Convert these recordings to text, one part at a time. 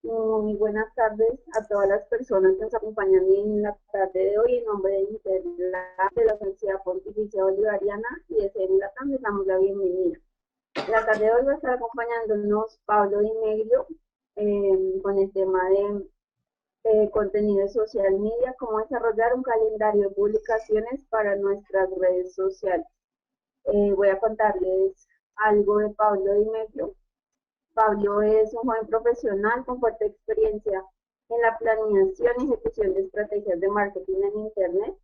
Muy buenas tardes a todas las personas que nos acompañan en la tarde de hoy. En nombre de Interlab, de la Universidad Pontificia Bolivariana y de CN Latam, les damos la bienvenida. En la tarde de hoy va a estar acompañándonos Pablo Di Meglio con el tema de contenido de social media, cómo desarrollar un calendario de publicaciones para nuestras redes sociales. Voy a contarles algo de Pablo Di Meglio. Pablo es un joven profesional con fuerte experiencia en la planeación y ejecución de estrategias de marketing en Internet.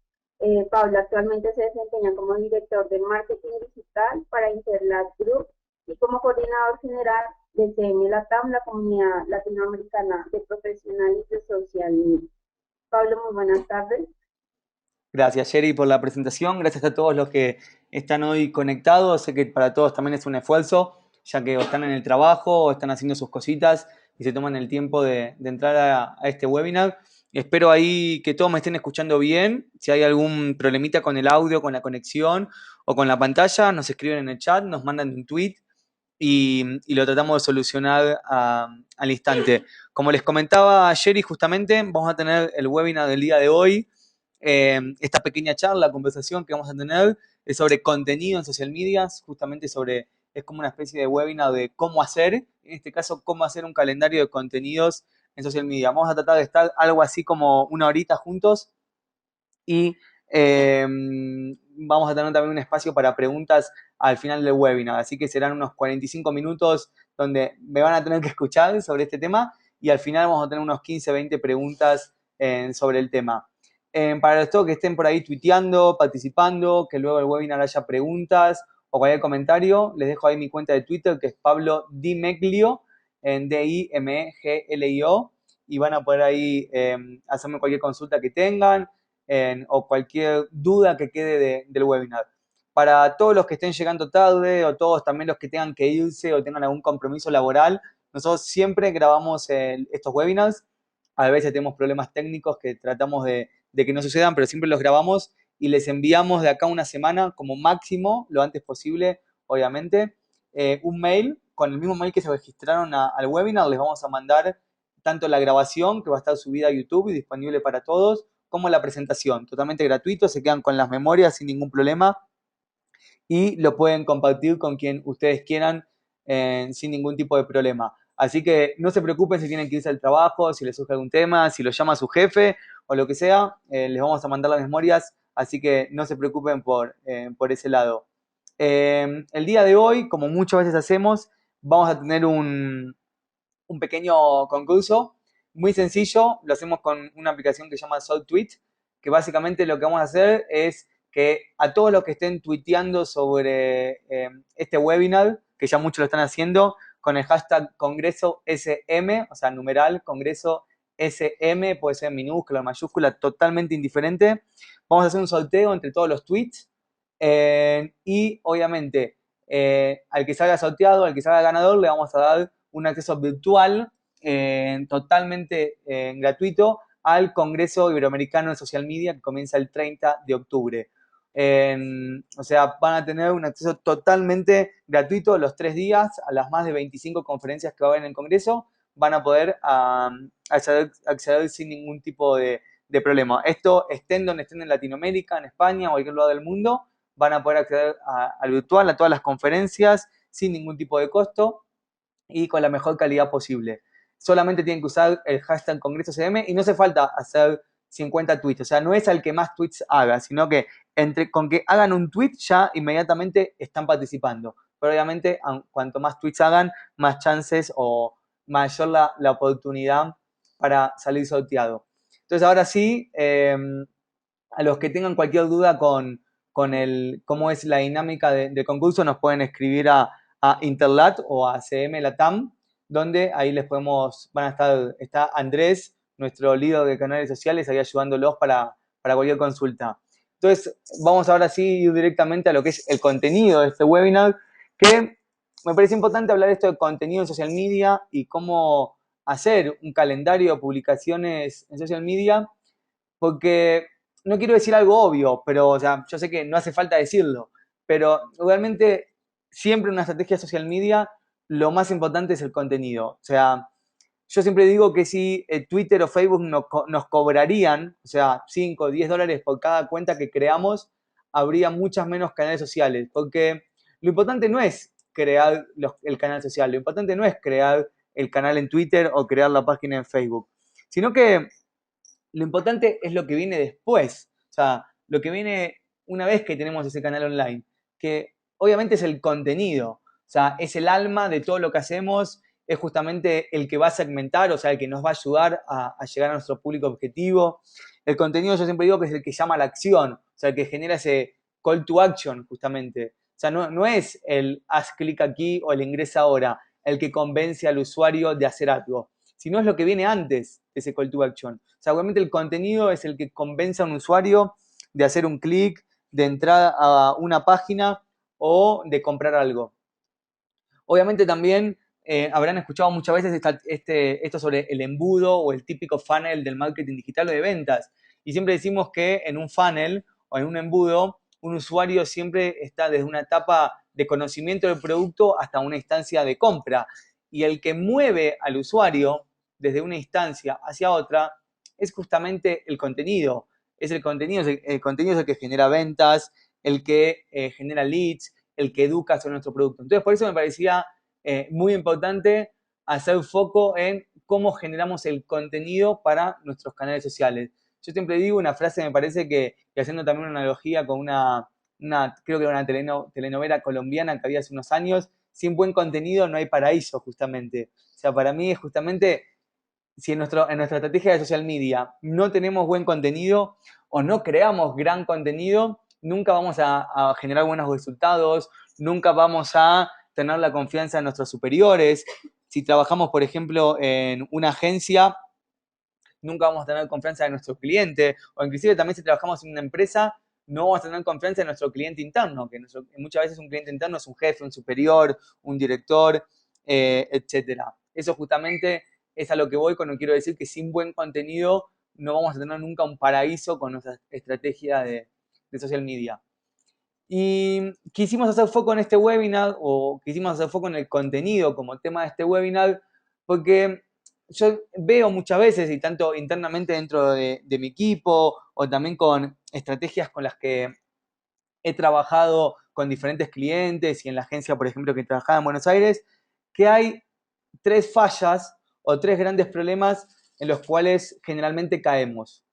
Pablo actualmente se desempeña como director de marketing digital para Interlat Group y como coordinador general de CM Latam, la comunidad latinoamericana de profesionales de social media. Pablo, muy buenas tardes. Gracias, Jerry, por la presentación. Gracias a todos los que están hoy conectados. Sé que para todos también es un esfuerzo, ya que o están en el trabajo o están haciendo sus cositas y se toman el tiempo de entrar a este webinar. Espero ahí que todos me estén escuchando bien. Si hay algún problemita con el audio, con la conexión o con la pantalla, nos escriben en el chat, nos mandan un tweet y lo tratamos de solucionar al instante. Como les comentaba Jerry, justamente vamos a tener el webinar del día de hoy. Esta pequeña charla, conversación que vamos a tener es sobre contenido en social media, justamente sobre, es como una especie de webinar de cómo hacer, en este caso, cómo hacer un calendario de contenidos en social media. Vamos a tratar de estar algo así como una horita juntos y vamos a tener también un espacio para preguntas al final del webinar, así que serán unos 45 minutos donde me van a tener que escuchar sobre este tema y al final vamos a tener unos 15, 20 preguntas sobre el tema. Para todos que estén por ahí tuiteando, participando, que luego el webinar haya preguntas o cualquier comentario, les dejo ahí mi cuenta de Twitter que es Pablo Di Meglio, en Dimeglio, y van a poder ahí hacerme cualquier consulta que tengan o cualquier duda que quede del webinar. Para todos los que estén llegando tarde o todos también los que tengan que irse o tengan algún compromiso laboral, nosotros siempre grabamos estos webinars. A veces tenemos problemas técnicos que tratamos de que no sucedan, pero siempre los grabamos y les enviamos de acá una semana como máximo, lo antes posible, obviamente, un mail con el mismo mail que se registraron al webinar. Les vamos a mandar tanto la grabación, que va a estar subida a YouTube y disponible para todos, como la presentación, totalmente gratuito, se quedan con las memorias sin ningún problema y lo pueden compartir con quien ustedes quieran sin ningún tipo de problema. Así que no se preocupen si tienen que irse al trabajo, si les surge algún tema, si lo llama su jefe o lo que sea, les vamos a mandar las memorias, así que no se preocupen por ese lado. El día de hoy, como muchas veces hacemos, vamos a tener un pequeño concurso muy sencillo. Lo hacemos con una aplicación que se llama SoulTweet, que básicamente lo que vamos a hacer es que a todos los que estén tuiteando sobre este webinar, que ya muchos lo están haciendo, con el hashtag Congreso SM, o sea, numeral Congreso SM, puede ser minúscula o mayúscula, totalmente indiferente. Vamos a hacer un sorteo entre todos los tweets y obviamente al que salga sorteado, al que salga ganador, le vamos a dar un acceso virtual totalmente gratuito al Congreso Iberoamericano de Social Media que comienza el 30 de octubre. O sea, van a tener un acceso totalmente gratuito los 3 días a las más de 25 conferencias que va a haber en el Congreso. Van a poder acceder sin ningún tipo de problema. Esto estén donde estén en Latinoamérica, en España o en cualquier lugar del mundo, van a poder acceder al virtual, a todas las conferencias sin ningún tipo de costo y con la mejor calidad posible. Solamente tienen que usar el hashtag Congreso CM y no hace falta hacer 50 tweets. O sea, no es al que más tweets haga, sino que con que hagan un tweet ya inmediatamente están participando. Pero obviamente, cuanto más tweets hagan, más chances o mayor la oportunidad para salir sorteado. Entonces, ahora sí, a los que tengan cualquier duda con cómo es la dinámica de concurso, nos pueden escribir a Interlat o a CM Latam, donde ahí les van a está Andrés, nuestro líder de canales sociales, ahí ayudándolos para cualquier consulta. Entonces, vamos ahora sí ir directamente a lo que es el contenido de este webinar, que me parece importante hablar esto de contenido en social media y cómo hacer un calendario de publicaciones en social media, porque no quiero decir algo obvio, pero o sea, yo sé que no hace falta decirlo, pero realmente siempre en una estrategia social media lo más importante es el contenido. O sea, Yo siempre digo que si Twitter o Facebook nos cobrarían, o sea, 5 o 10 dólares por cada cuenta que creamos, habría muchas menos canales sociales, porque lo importante no es crear el canal social, lo importante no es crear el canal en Twitter o crear la página en Facebook, sino que lo importante es lo que viene después, o sea, lo que viene una vez que tenemos ese canal online, que obviamente es el contenido, o sea, es el alma de todo lo que hacemos, es justamente el que va a segmentar, o sea, el que nos va a ayudar a llegar a nuestro público objetivo. El contenido yo siempre digo que es el que llama a la acción, o sea, el que genera ese call to action justamente. O sea, no es el haz clic aquí o el ingresa ahora, el que convence al usuario de hacer algo, sino es lo que viene antes de ese call to action. O sea, obviamente el contenido es el que convence a un usuario de hacer un clic, de entrar a una página o de comprar algo. Obviamente también habrán escuchado muchas veces esto sobre el embudo o el típico funnel del marketing digital o de ventas. Y siempre decimos que en un funnel o en un embudo, un usuario siempre está desde una etapa de conocimiento del producto hasta una instancia de compra. Y el que mueve al usuario desde una instancia hacia otra es justamente el contenido. El contenido es el que genera ventas, el que genera leads, el que educa sobre nuestro producto. Entonces, por eso me parecía muy importante hacer foco en cómo generamos el contenido para nuestros canales sociales. Yo siempre digo una frase, me parece que haciendo también una analogía con creo que era una telenovela colombiana que había hace unos años, sin buen contenido no hay paraíso, justamente. O sea, para mí es justamente, si en nuestra estrategia de social media no tenemos buen contenido o no creamos gran contenido, nunca vamos a generar buenos resultados, nunca vamos a tener la confianza de nuestros superiores. Si trabajamos, por ejemplo, en una agencia, nunca vamos a tener confianza de nuestro cliente, o inclusive también si trabajamos en una empresa, no vamos a tener confianza en nuestro cliente interno, que muchas veces un cliente interno es un jefe, un superior, un director, etcétera. Eso justamente es a lo que voy cuando quiero decir que sin buen contenido no vamos a tener nunca un paraíso con nuestra estrategia de social media. Y quisimos hacer foco en este webinar, o quisimos hacer foco en el contenido como tema de este webinar, porque yo veo muchas veces, y tanto internamente dentro de mi equipo, o también con estrategias con las que he trabajado con diferentes clientes y en la agencia, por ejemplo, que trabajaba en Buenos Aires, que hay 3 fallas o 3 grandes problemas en los cuales generalmente caemos.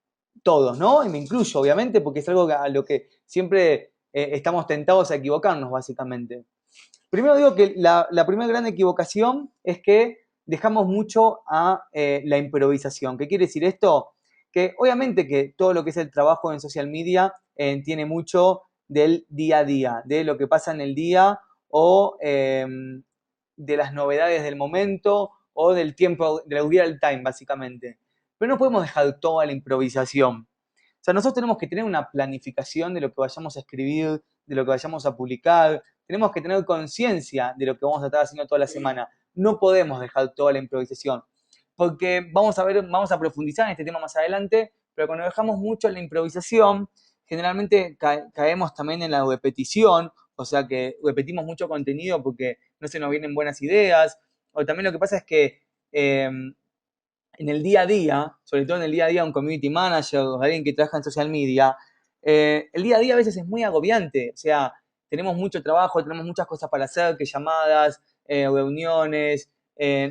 Todos, ¿no? Y me incluyo, obviamente, porque es algo a lo que siempre estamos tentados a equivocarnos, básicamente. Primero digo que la primera gran equivocación es que dejamos mucho a la improvisación. ¿Qué quiere decir esto? Que obviamente que todo lo que es el trabajo en social media tiene mucho del día a día, de lo que pasa en el día o de las novedades del momento o del tiempo, del real time, básicamente. Pero no podemos dejar toda la improvisación. O sea, nosotros tenemos que tener una planificación de lo que vayamos a escribir, de lo que vayamos a publicar. Tenemos que tener conciencia de lo que vamos a estar haciendo toda la semana. No podemos dejar toda la improvisación. Porque vamos a profundizar en este tema más adelante, pero cuando dejamos mucho la improvisación, generalmente caemos también en la repetición, o sea que repetimos mucho contenido porque no se nos vienen buenas ideas, o también lo que pasa es que en el día a día, sobre todo en el día a día un community manager o alguien que trabaja en social media, el día a día a veces es muy agobiante, o sea, tenemos mucho trabajo, tenemos muchas cosas para hacer, que llamadas, reuniones,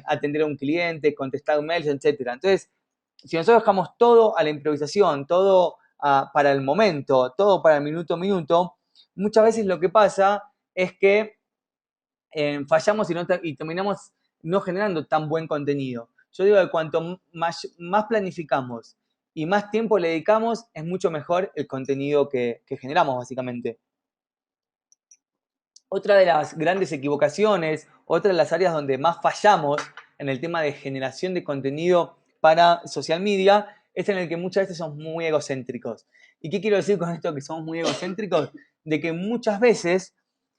atender a un cliente, contestar mails, etcétera. Entonces, si nosotros dejamos todo a la improvisación, todo para el momento, todo para el minuto a minuto, muchas veces lo que pasa es que fallamos y terminamos no generando tan buen contenido. Yo digo que cuanto más planificamos y más tiempo le dedicamos, es mucho mejor el contenido que generamos, básicamente. Otra de las grandes equivocaciones, otra de las áreas donde más fallamos en el tema de generación de contenido para social media, es en el que muchas veces somos muy egocéntricos. ¿Y qué quiero decir con esto que somos muy egocéntricos? De que muchas veces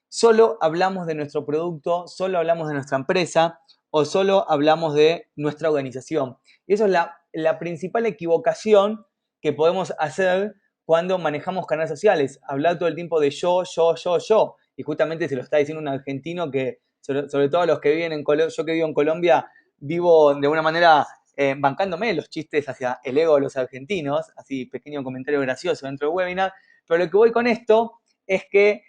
solo hablamos de nuestro producto, solo hablamos de nuestra empresa o solo hablamos de nuestra organización. Y eso es la principal equivocación que podemos hacer cuando manejamos canales sociales. Hablar todo el tiempo de yo, yo, yo, yo. Y justamente se lo está diciendo un argentino que, sobre todo los que viven en Colombia, yo que vivo en Colombia, vivo de alguna manera bancándome los chistes hacia el ego de los argentinos, así pequeño comentario gracioso dentro del webinar, pero lo que voy con esto es que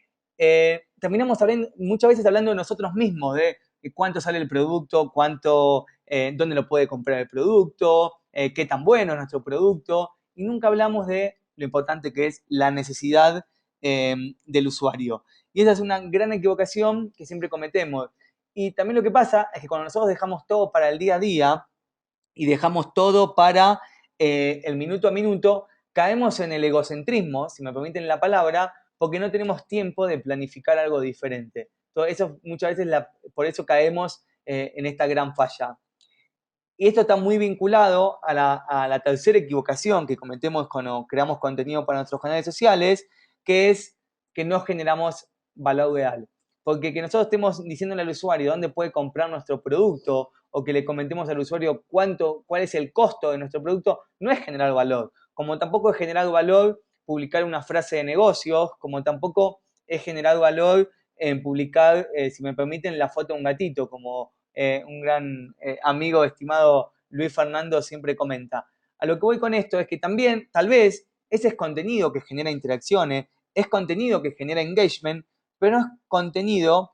terminamos hablando, muchas veces hablando de nosotros mismos, de cuánto sale el producto, dónde lo puede comprar el producto, qué tan bueno es nuestro producto, y nunca hablamos de lo importante que es la necesidad del usuario. Y esa es una gran equivocación que siempre cometemos. Y también lo que pasa es que cuando nosotros dejamos todo para el día a día y dejamos todo para el minuto a minuto, caemos en el egocentrismo, si me permiten la palabra, porque no tenemos tiempo de planificar algo diferente. Entonces, eso muchas veces, por eso caemos en esta gran falla. Y esto está muy vinculado a la tercera equivocación que cometemos cuando creamos contenido para nuestros canales sociales, que es que no generamos valor real. Porque que nosotros estemos diciéndole al usuario dónde puede comprar nuestro producto o que le comentemos al usuario cuál es el costo de nuestro producto, no es generar valor. Como tampoco es generar valor publicar una frase de negocios, como tampoco es generar valor en publicar, si me permiten, la foto de un gatito, como un gran amigo estimado Luis Fernando siempre comenta. A lo que voy con esto es que también, tal vez, ese es contenido que genera interacciones, es contenido que genera engagement, pero no es contenido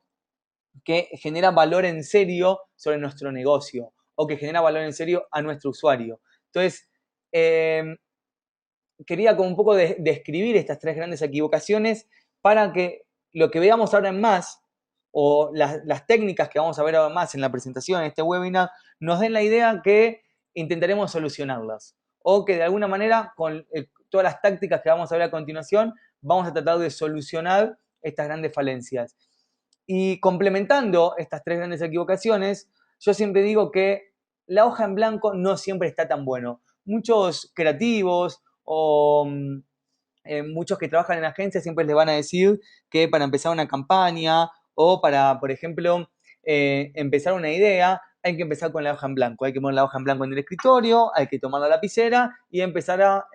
que genera valor en serio sobre nuestro negocio o que genera valor en serio a nuestro usuario. Entonces, quería como un poco describir estas tres grandes equivocaciones para que lo que veamos ahora en más o las técnicas que vamos a ver ahora más en la presentación, en este webinar, nos den la idea que intentaremos solucionarlas o que de alguna manera con todas las tácticas que vamos a ver a continuación vamos a tratar de solucionar estas grandes falencias. Y complementando estas tres grandes equivocaciones, yo siempre digo que la hoja en blanco no siempre está tan bueno. Muchos creativos o muchos que trabajan en agencias siempre les van a decir que para empezar una campaña o para, por ejemplo, empezar una idea, hay que empezar con la hoja en blanco. Hay que poner la hoja en blanco en el escritorio, hay que tomar la lapicera y empezar a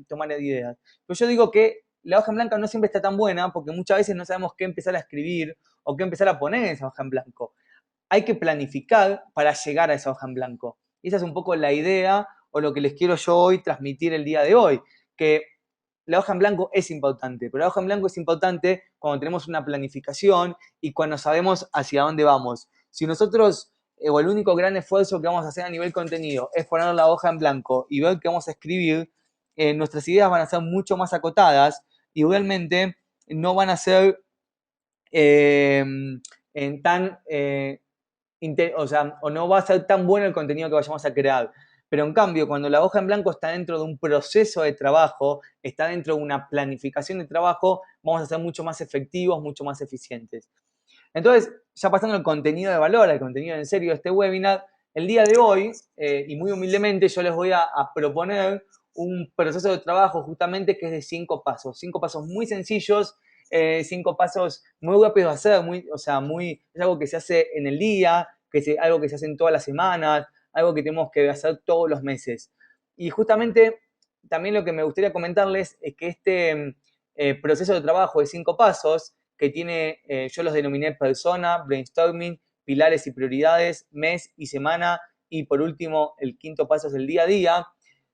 tomar ideas. Pero yo digo que la hoja en blanco no siempre está tan buena porque muchas veces no sabemos qué empezar a escribir o qué empezar a poner en esa hoja en blanco. Hay que planificar para llegar a esa hoja en blanco. Y esa es un poco la idea o lo que les quiero yo hoy transmitir el día de hoy, que la hoja en blanco es importante, pero la hoja en blanco es importante cuando tenemos una planificación y cuando sabemos hacia dónde vamos. Si nosotros, o el único gran esfuerzo que vamos a hacer a nivel contenido es poner la hoja en blanco y ver qué vamos a escribir, nuestras ideas van a ser mucho más acotadas y realmente no van a ser en tan, o no va a ser tan bueno el contenido que vayamos a crear. Pero en cambio, cuando la hoja en blanco está dentro de un proceso de trabajo, está dentro de una planificación de trabajo, vamos a ser mucho más efectivos, mucho más eficientes. Entonces, ya pasando al contenido de valor, al contenido en serio de este webinar, el día de hoy, y muy humildemente, yo les voy a proponer un proceso de trabajo justamente que es de 5 pasos. 5 pasos muy sencillos, 5 pasos muy rápidos de hacer, es algo que se hace en el día, algo que se hace en todas las semanas, algo que tenemos que hacer todos los meses. Y justamente también lo que me gustaría comentarles es que este proceso de trabajo de 5 pasos, que tiene, yo los denominé persona, brainstorming, pilares y prioridades, mes y semana, y por último, el quinto paso es el día a día.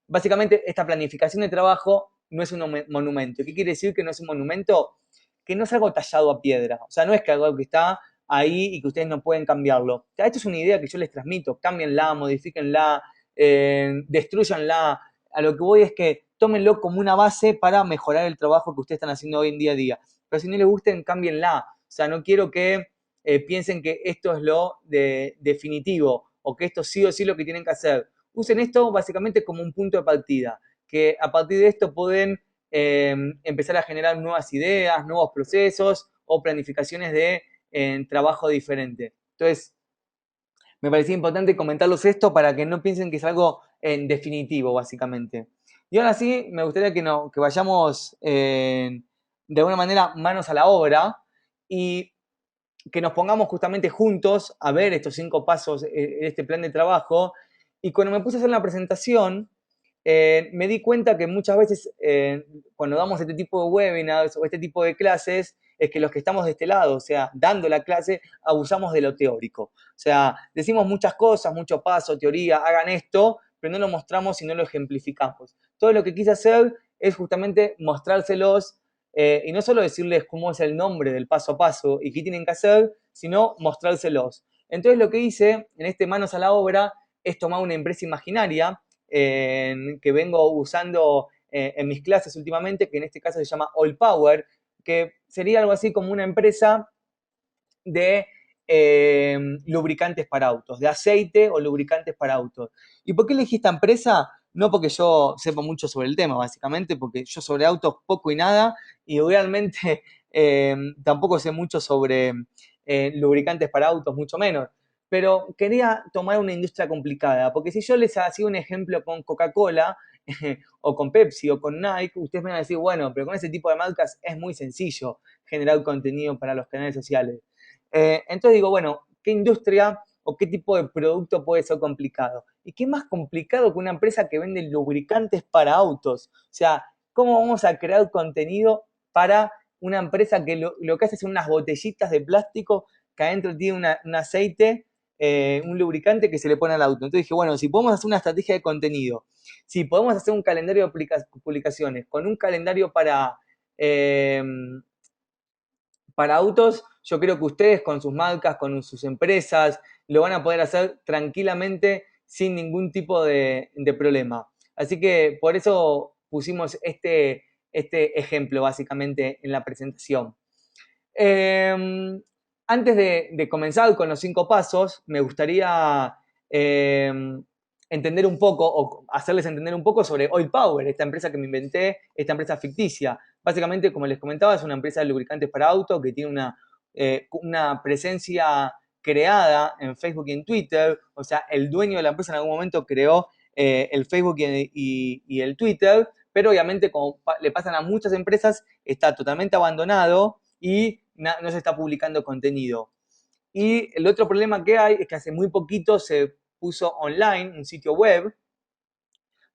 Básicamente, esta planificación de trabajo no es un monumento. ¿Qué quiere decir que no es un monumento? Que no es algo tallado a piedra. O sea, no es que algo que está ahí y que ustedes no pueden cambiarlo. O sea, esto es una idea que yo les transmito. Cámbienla, modifíquenla, destruyanla. A lo que voy es que tómenlo como una base para mejorar el trabajo que ustedes están haciendo hoy en día a día. Pero si no les gusten, cámbienla. O sea, no quiero que piensen que esto es lo definitivo o que esto sí o sí lo que tienen que hacer. Usen esto básicamente como un punto de partida, que a partir de esto pueden empezar a generar nuevas ideas, nuevos procesos o planificaciones de trabajo diferente. Entonces, me parecía importante comentarles esto para que no piensen que es algo en definitivo, básicamente. Y ahora sí, me gustaría que vayamos de alguna manera manos a la obra y que nos pongamos justamente juntos a ver estos 5 pasos en este plan de trabajo. Y cuando me puse a hacer la presentación, me di cuenta que muchas veces cuando damos este tipo de webinars o este tipo de clases, es que los que estamos de este lado, o sea, dando la clase, abusamos de lo teórico. O sea, decimos muchas cosas, mucho paso, teoría, hagan esto, pero no lo mostramos y no lo ejemplificamos. Todo lo que quise hacer es justamente mostrárselos y no solo decirles cómo es el nombre del paso a paso y qué tienen que hacer, sino mostrárselos. Entonces lo que hice en este Manos a la Obra es tomar una empresa imaginaria que vengo usando en mis clases últimamente, que en este caso se llama All Power, que sería algo así como una empresa de lubricantes para autos, de aceite o lubricantes para autos. ¿Y por qué elegí esta empresa? No porque yo sepa mucho sobre el tema, básicamente, porque yo sobre autos poco y nada, y realmente tampoco sé mucho sobre lubricantes para autos, mucho menos. Pero quería tomar una industria complicada, porque si yo les hacía un ejemplo con Coca-Cola, o con Pepsi, o con Nike, ustedes me van a decir, bueno, pero con ese tipo de marcas es muy sencillo generar contenido para los canales sociales. Entonces digo, bueno, ¿qué industria o qué tipo de producto puede ser complicado? ¿Y qué más complicado que una empresa que vende lubricantes para autos? O sea, ¿cómo vamos a crear contenido para una empresa que lo que hace son unas botellitas de plástico que adentro tiene un aceite, un lubricante que se le pone al auto? Entonces dije, bueno, si podemos hacer una estrategia de contenido, si podemos hacer un calendario de publicaciones con un calendario eh, para autos, yo creo que ustedes con sus marcas, con sus empresas, lo van a poder hacer tranquilamente sin ningún tipo de problema. Así que por eso pusimos este ejemplo básicamente en la presentación. Eh, Antes de comenzar con los 5 pasos, me gustaría eh, entender un poco o hacerles entender un poco sobre Oil Power, esta empresa que me inventé, esta empresa ficticia. Básicamente, como les comentaba, es una empresa de lubricantes para auto que tiene una presencia creada en Facebook y en Twitter. O sea, el dueño de la empresa en algún momento creó el Facebook y el Twitter, pero obviamente, como le pasan a muchas empresas, está totalmente abandonado y no se está publicando contenido. Y el otro problema que hay es que hace muy poquito se puso online un sitio web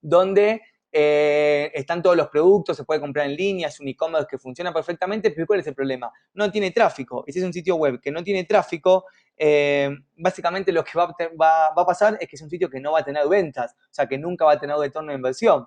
donde están todos los productos, se puede comprar en línea, es un e-commerce que funciona perfectamente, pero ¿cuál es el problema? No tiene tráfico. Y si es un sitio web que no tiene tráfico, básicamente lo que va a pasar es que es un sitio que no va a tener ventas, o sea, que nunca va a tener retorno de inversión.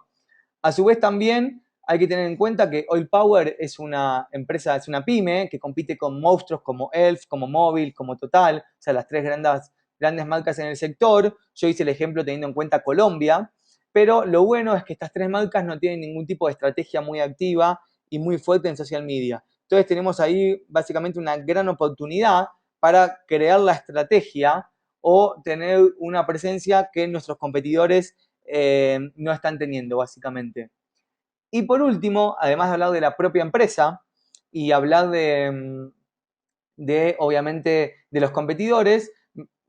A su vez también hay que tener en cuenta que Oil Power es una empresa, es una pyme que compite con monstruos como Elf, como Móvil, como Total, o sea, las tres grandes marcas en el sector. Yo hice el ejemplo teniendo en cuenta Colombia, pero lo bueno es que estas tres marcas no tienen ningún tipo de estrategia muy activa y muy fuerte en social media. Entonces tenemos ahí básicamente una gran oportunidad para crear la estrategia o tener una presencia que nuestros competidores no están teniendo, básicamente. Y por último, además de hablar de la propia empresa y hablar obviamente, de los competidores,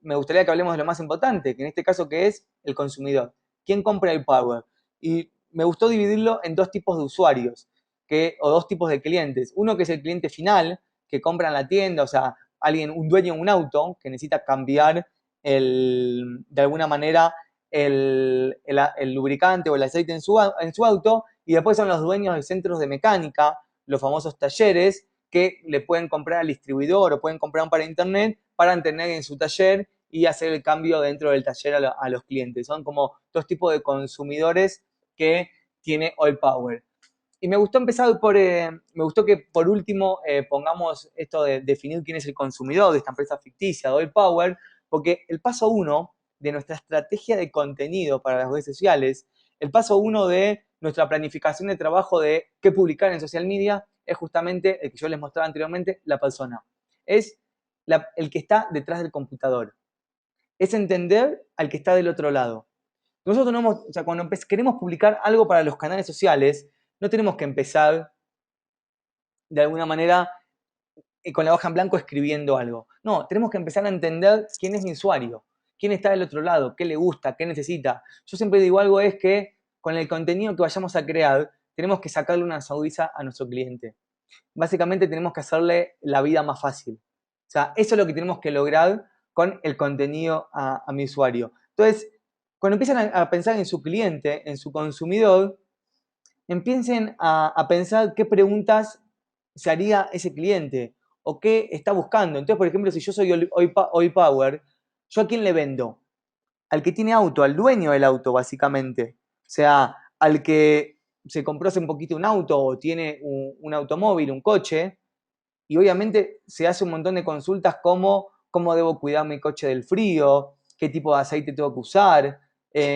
me gustaría que hablemos de lo más importante, que en este caso que es el consumidor. ¿Quién compra el Power? Y me gustó dividirlo en dos tipos de usuarios, o dos tipos de clientes. Uno que es el cliente final, que compra en la tienda, o sea, un dueño de un auto que necesita cambiar de alguna manera el lubricante o el aceite en su auto, y después son los dueños de centros de mecánica, los famosos talleres, que le pueden comprar al distribuidor o pueden comprar para internet para tener en su taller y hacer el cambio dentro del taller a los clientes. Son como dos tipos de consumidores que tiene All Power. Y me gustó me gustó que por último pongamos esto de definir quién es el consumidor de esta empresa ficticia de All Power, porque el paso 1 de nuestra estrategia de contenido para las redes sociales, el paso 1 de nuestra planificación de trabajo de qué publicar en social media, es justamente el que yo les mostraba anteriormente, la persona. Es el que está detrás del computador. Es entender al que está del otro lado. Nosotros o sea, cuando queremos publicar algo para los canales sociales, no tenemos que empezar de alguna manera con la hoja en blanco escribiendo algo. No, tenemos que empezar a entender quién es mi usuario, quién está del otro lado, qué le gusta, qué necesita. Yo siempre digo algo es que con el contenido que vayamos a crear, tenemos que sacarle una sonrisa a nuestro cliente. Básicamente tenemos que hacerle la vida más fácil. O sea, eso es lo que tenemos que lograr con el contenido a mi usuario. Entonces, cuando empiezan a pensar en su cliente, en su consumidor, empiecen a pensar qué preguntas se haría ese cliente o qué está buscando. Entonces, por ejemplo, si yo soy Hoy Power, ¿yo a quién le vendo? Al que tiene auto, al dueño del auto, básicamente. O sea, al que se compró hace un poquito un auto o tiene un automóvil, un coche, y obviamente se hace un montón de consultas como cómo debo cuidar mi coche del frío, qué tipo de aceite tengo que usar,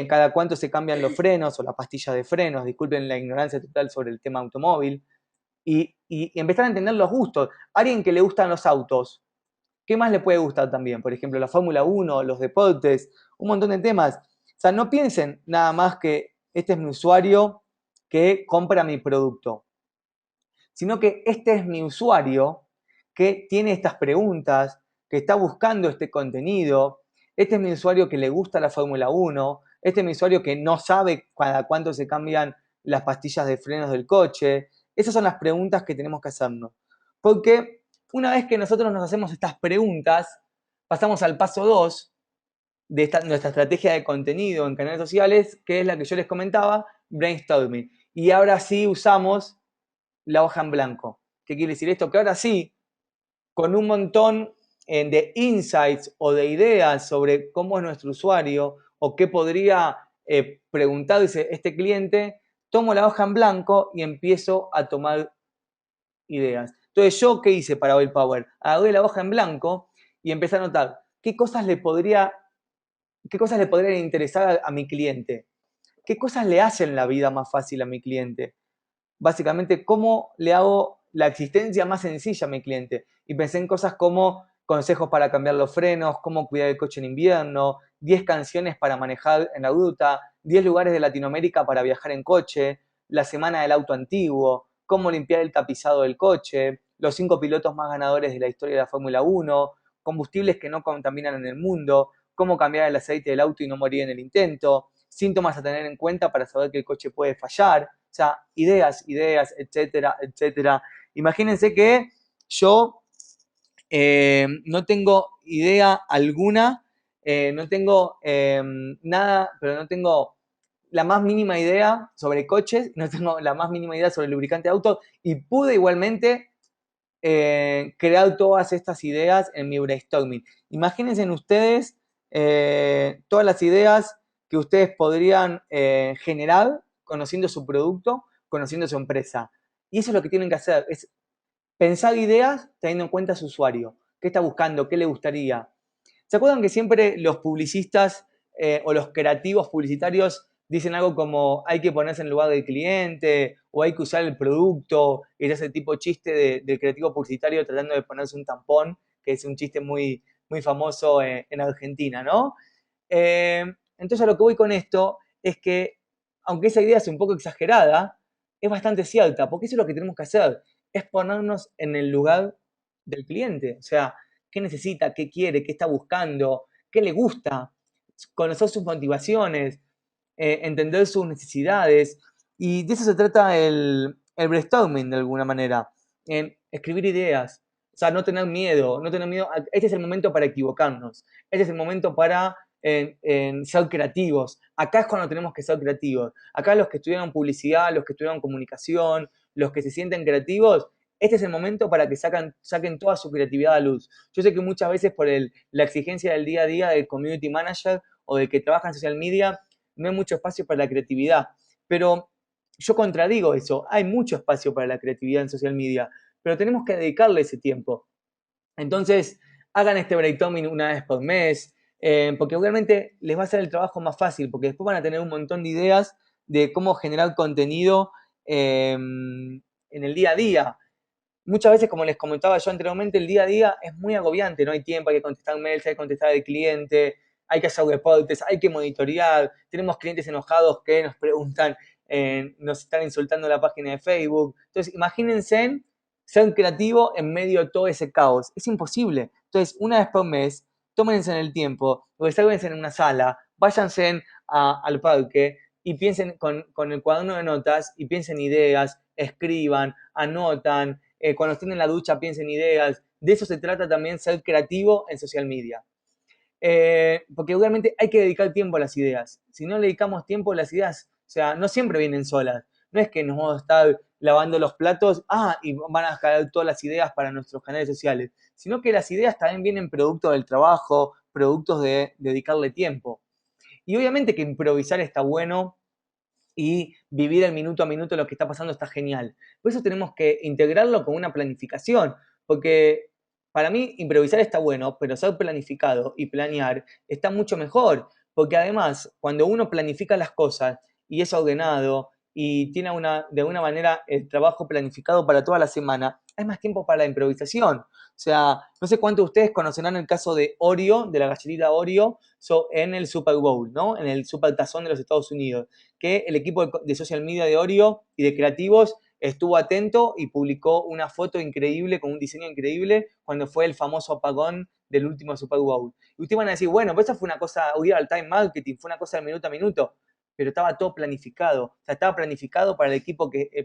cada cuánto se cambian los frenos o la pastilla de frenos, disculpen la ignorancia total sobre el tema automóvil, y empezar a entender los gustos. A alguien que le gustan los autos, ¿qué más le puede gustar también? Por ejemplo, la Fórmula 1, los deportes, un montón de temas. O sea, no piensen nada más que este es mi usuario que compra mi producto, sino que este es mi usuario que tiene estas preguntas, que está buscando este contenido, este es mi usuario que le gusta la Fórmula 1, este es mi usuario que no sabe cada cuánto se cambian las pastillas de frenos del coche. Esas son las preguntas que tenemos que hacernos. Porque una vez que nosotros nos hacemos estas preguntas, pasamos al paso 2 de nuestra estrategia de contenido en canales sociales, que es la que yo les comentaba, brainstorming. Y ahora sí usamos la hoja en blanco. ¿Qué quiere decir esto? Que ahora sí, con un montón de insights o de ideas sobre cómo es nuestro usuario o qué podría preguntar este cliente, tomo la hoja en blanco y empiezo a tomar ideas. Entonces, ¿yo qué hice para Oil Power? Agarré la hoja en blanco y empecé a notar qué cosas le podrían interesar a mi cliente, qué cosas le hacen la vida más fácil a mi cliente, básicamente cómo le hago la existencia más sencilla a mi cliente. Y pensé en cosas como consejos para cambiar los frenos, cómo cuidar el coche en invierno, 10 canciones para manejar en la ruta, 10 lugares de Latinoamérica para viajar en coche, la semana del auto antiguo, cómo limpiar el tapizado del coche, los 5 pilotos más ganadores de la historia de la Fórmula 1, combustibles que no contaminan en el mundo, cómo cambiar el aceite del auto y no morir en el intento, síntomas a tener en cuenta para saber que el coche puede fallar, o sea, ideas, etcétera, etcétera. Imagínense que yo no tengo idea alguna, no tengo nada, pero no tengo la más mínima idea sobre coches, no tengo la más mínima idea sobre el lubricante de auto y pude igualmente crear todas estas ideas en mi brainstorming. Imagínense ustedes todas las ideas que ustedes podrían generar conociendo su producto, conociendo su empresa. Y eso es lo que tienen que hacer, es pensar ideas teniendo en cuenta a su usuario. ¿Qué está buscando? ¿Qué le gustaría? ¿Se acuerdan que siempre los publicistas o los creativos publicitarios dicen algo como hay que ponerse en lugar del cliente o hay que usar el producto? Y es ese tipo de chiste del creativo publicitario tratando de ponerse un tampón, que es un chiste muy, muy famoso en Argentina, ¿no? Eh, entonces a lo que voy con esto es que, aunque esa idea es un poco exagerada, es bastante cierta, porque eso es lo que tenemos que hacer, es ponernos en el lugar del cliente. O sea, qué necesita, qué quiere, qué está buscando, qué le gusta, conocer sus motivaciones, entender sus necesidades. Y de eso se trata el brainstorming de alguna manera, en escribir ideas. O sea, no tener miedo, no tener miedo. Este es el momento para equivocarnos. Este es el momento para en ser creativos. Acá es cuando tenemos que ser creativos. Acá los que estudiaron publicidad, los que estudiaron comunicación, los que se sienten creativos, este es el momento para que saquen toda su creatividad a luz. Yo sé que muchas veces por la exigencia del día a día del community manager o del que trabaja en social media, no hay mucho espacio para la creatividad. Pero yo contradigo eso, hay mucho espacio para la creatividad en social media, pero tenemos que dedicarle ese tiempo. Entonces, hagan este brainstorming una vez por mes, porque obviamente les va a hacer el trabajo más fácil, porque después van a tener un montón de ideas de cómo generar contenido en el día a día. Muchas veces, como les comentaba yo anteriormente, el día a día es muy agobiante, no hay tiempo, hay que contestar mails, hay que contestar al cliente, hay que hacer reportes, hay que monitorear, tenemos clientes enojados que nos preguntan, nos están insultando en la página de Facebook. Entonces, imagínense ser creativo en medio de todo ese caos. Es imposible. Entonces, una vez por mes, tómense en el tiempo, resérvense en una sala, váyanse al parque y piensen con el cuaderno de notas y piensen ideas, escriban, anotan, cuando estén en la ducha piensen ideas. De eso se trata también ser creativo en social media. Porque obviamente hay que dedicar tiempo a las ideas. Si no le dedicamos tiempo a las ideas, o sea, no siempre vienen solas. No es que nos vamos a estar lavando los platos, y van a caer todas las ideas para nuestros canales sociales, sino que las ideas también vienen producto del trabajo, productos de dedicarle tiempo. Y obviamente que improvisar está bueno y vivir el minuto a minuto lo que está pasando está genial. Por eso tenemos que integrarlo con una planificación, porque para mí improvisar está bueno, pero ser planificado y planear está mucho mejor, porque además cuando uno planifica las cosas y es ordenado y tiene de alguna manera el trabajo planificado para toda la semana, hay más tiempo para la improvisación. O sea, no sé cuántos de ustedes conocerán el caso de Oreo, de la galletita Oreo, en el Super Bowl, ¿no? En el Super Tazón de los Estados Unidos, que el equipo de social media de Oreo y de creativos estuvo atento y publicó una foto increíble con un diseño increíble cuando fue el famoso apagón del último Super Bowl. Y ustedes van a decir, bueno, pues eso fue una cosa, real time marketing, fue una cosa de minuto a minuto, pero estaba todo planificado. O sea, estaba planificado para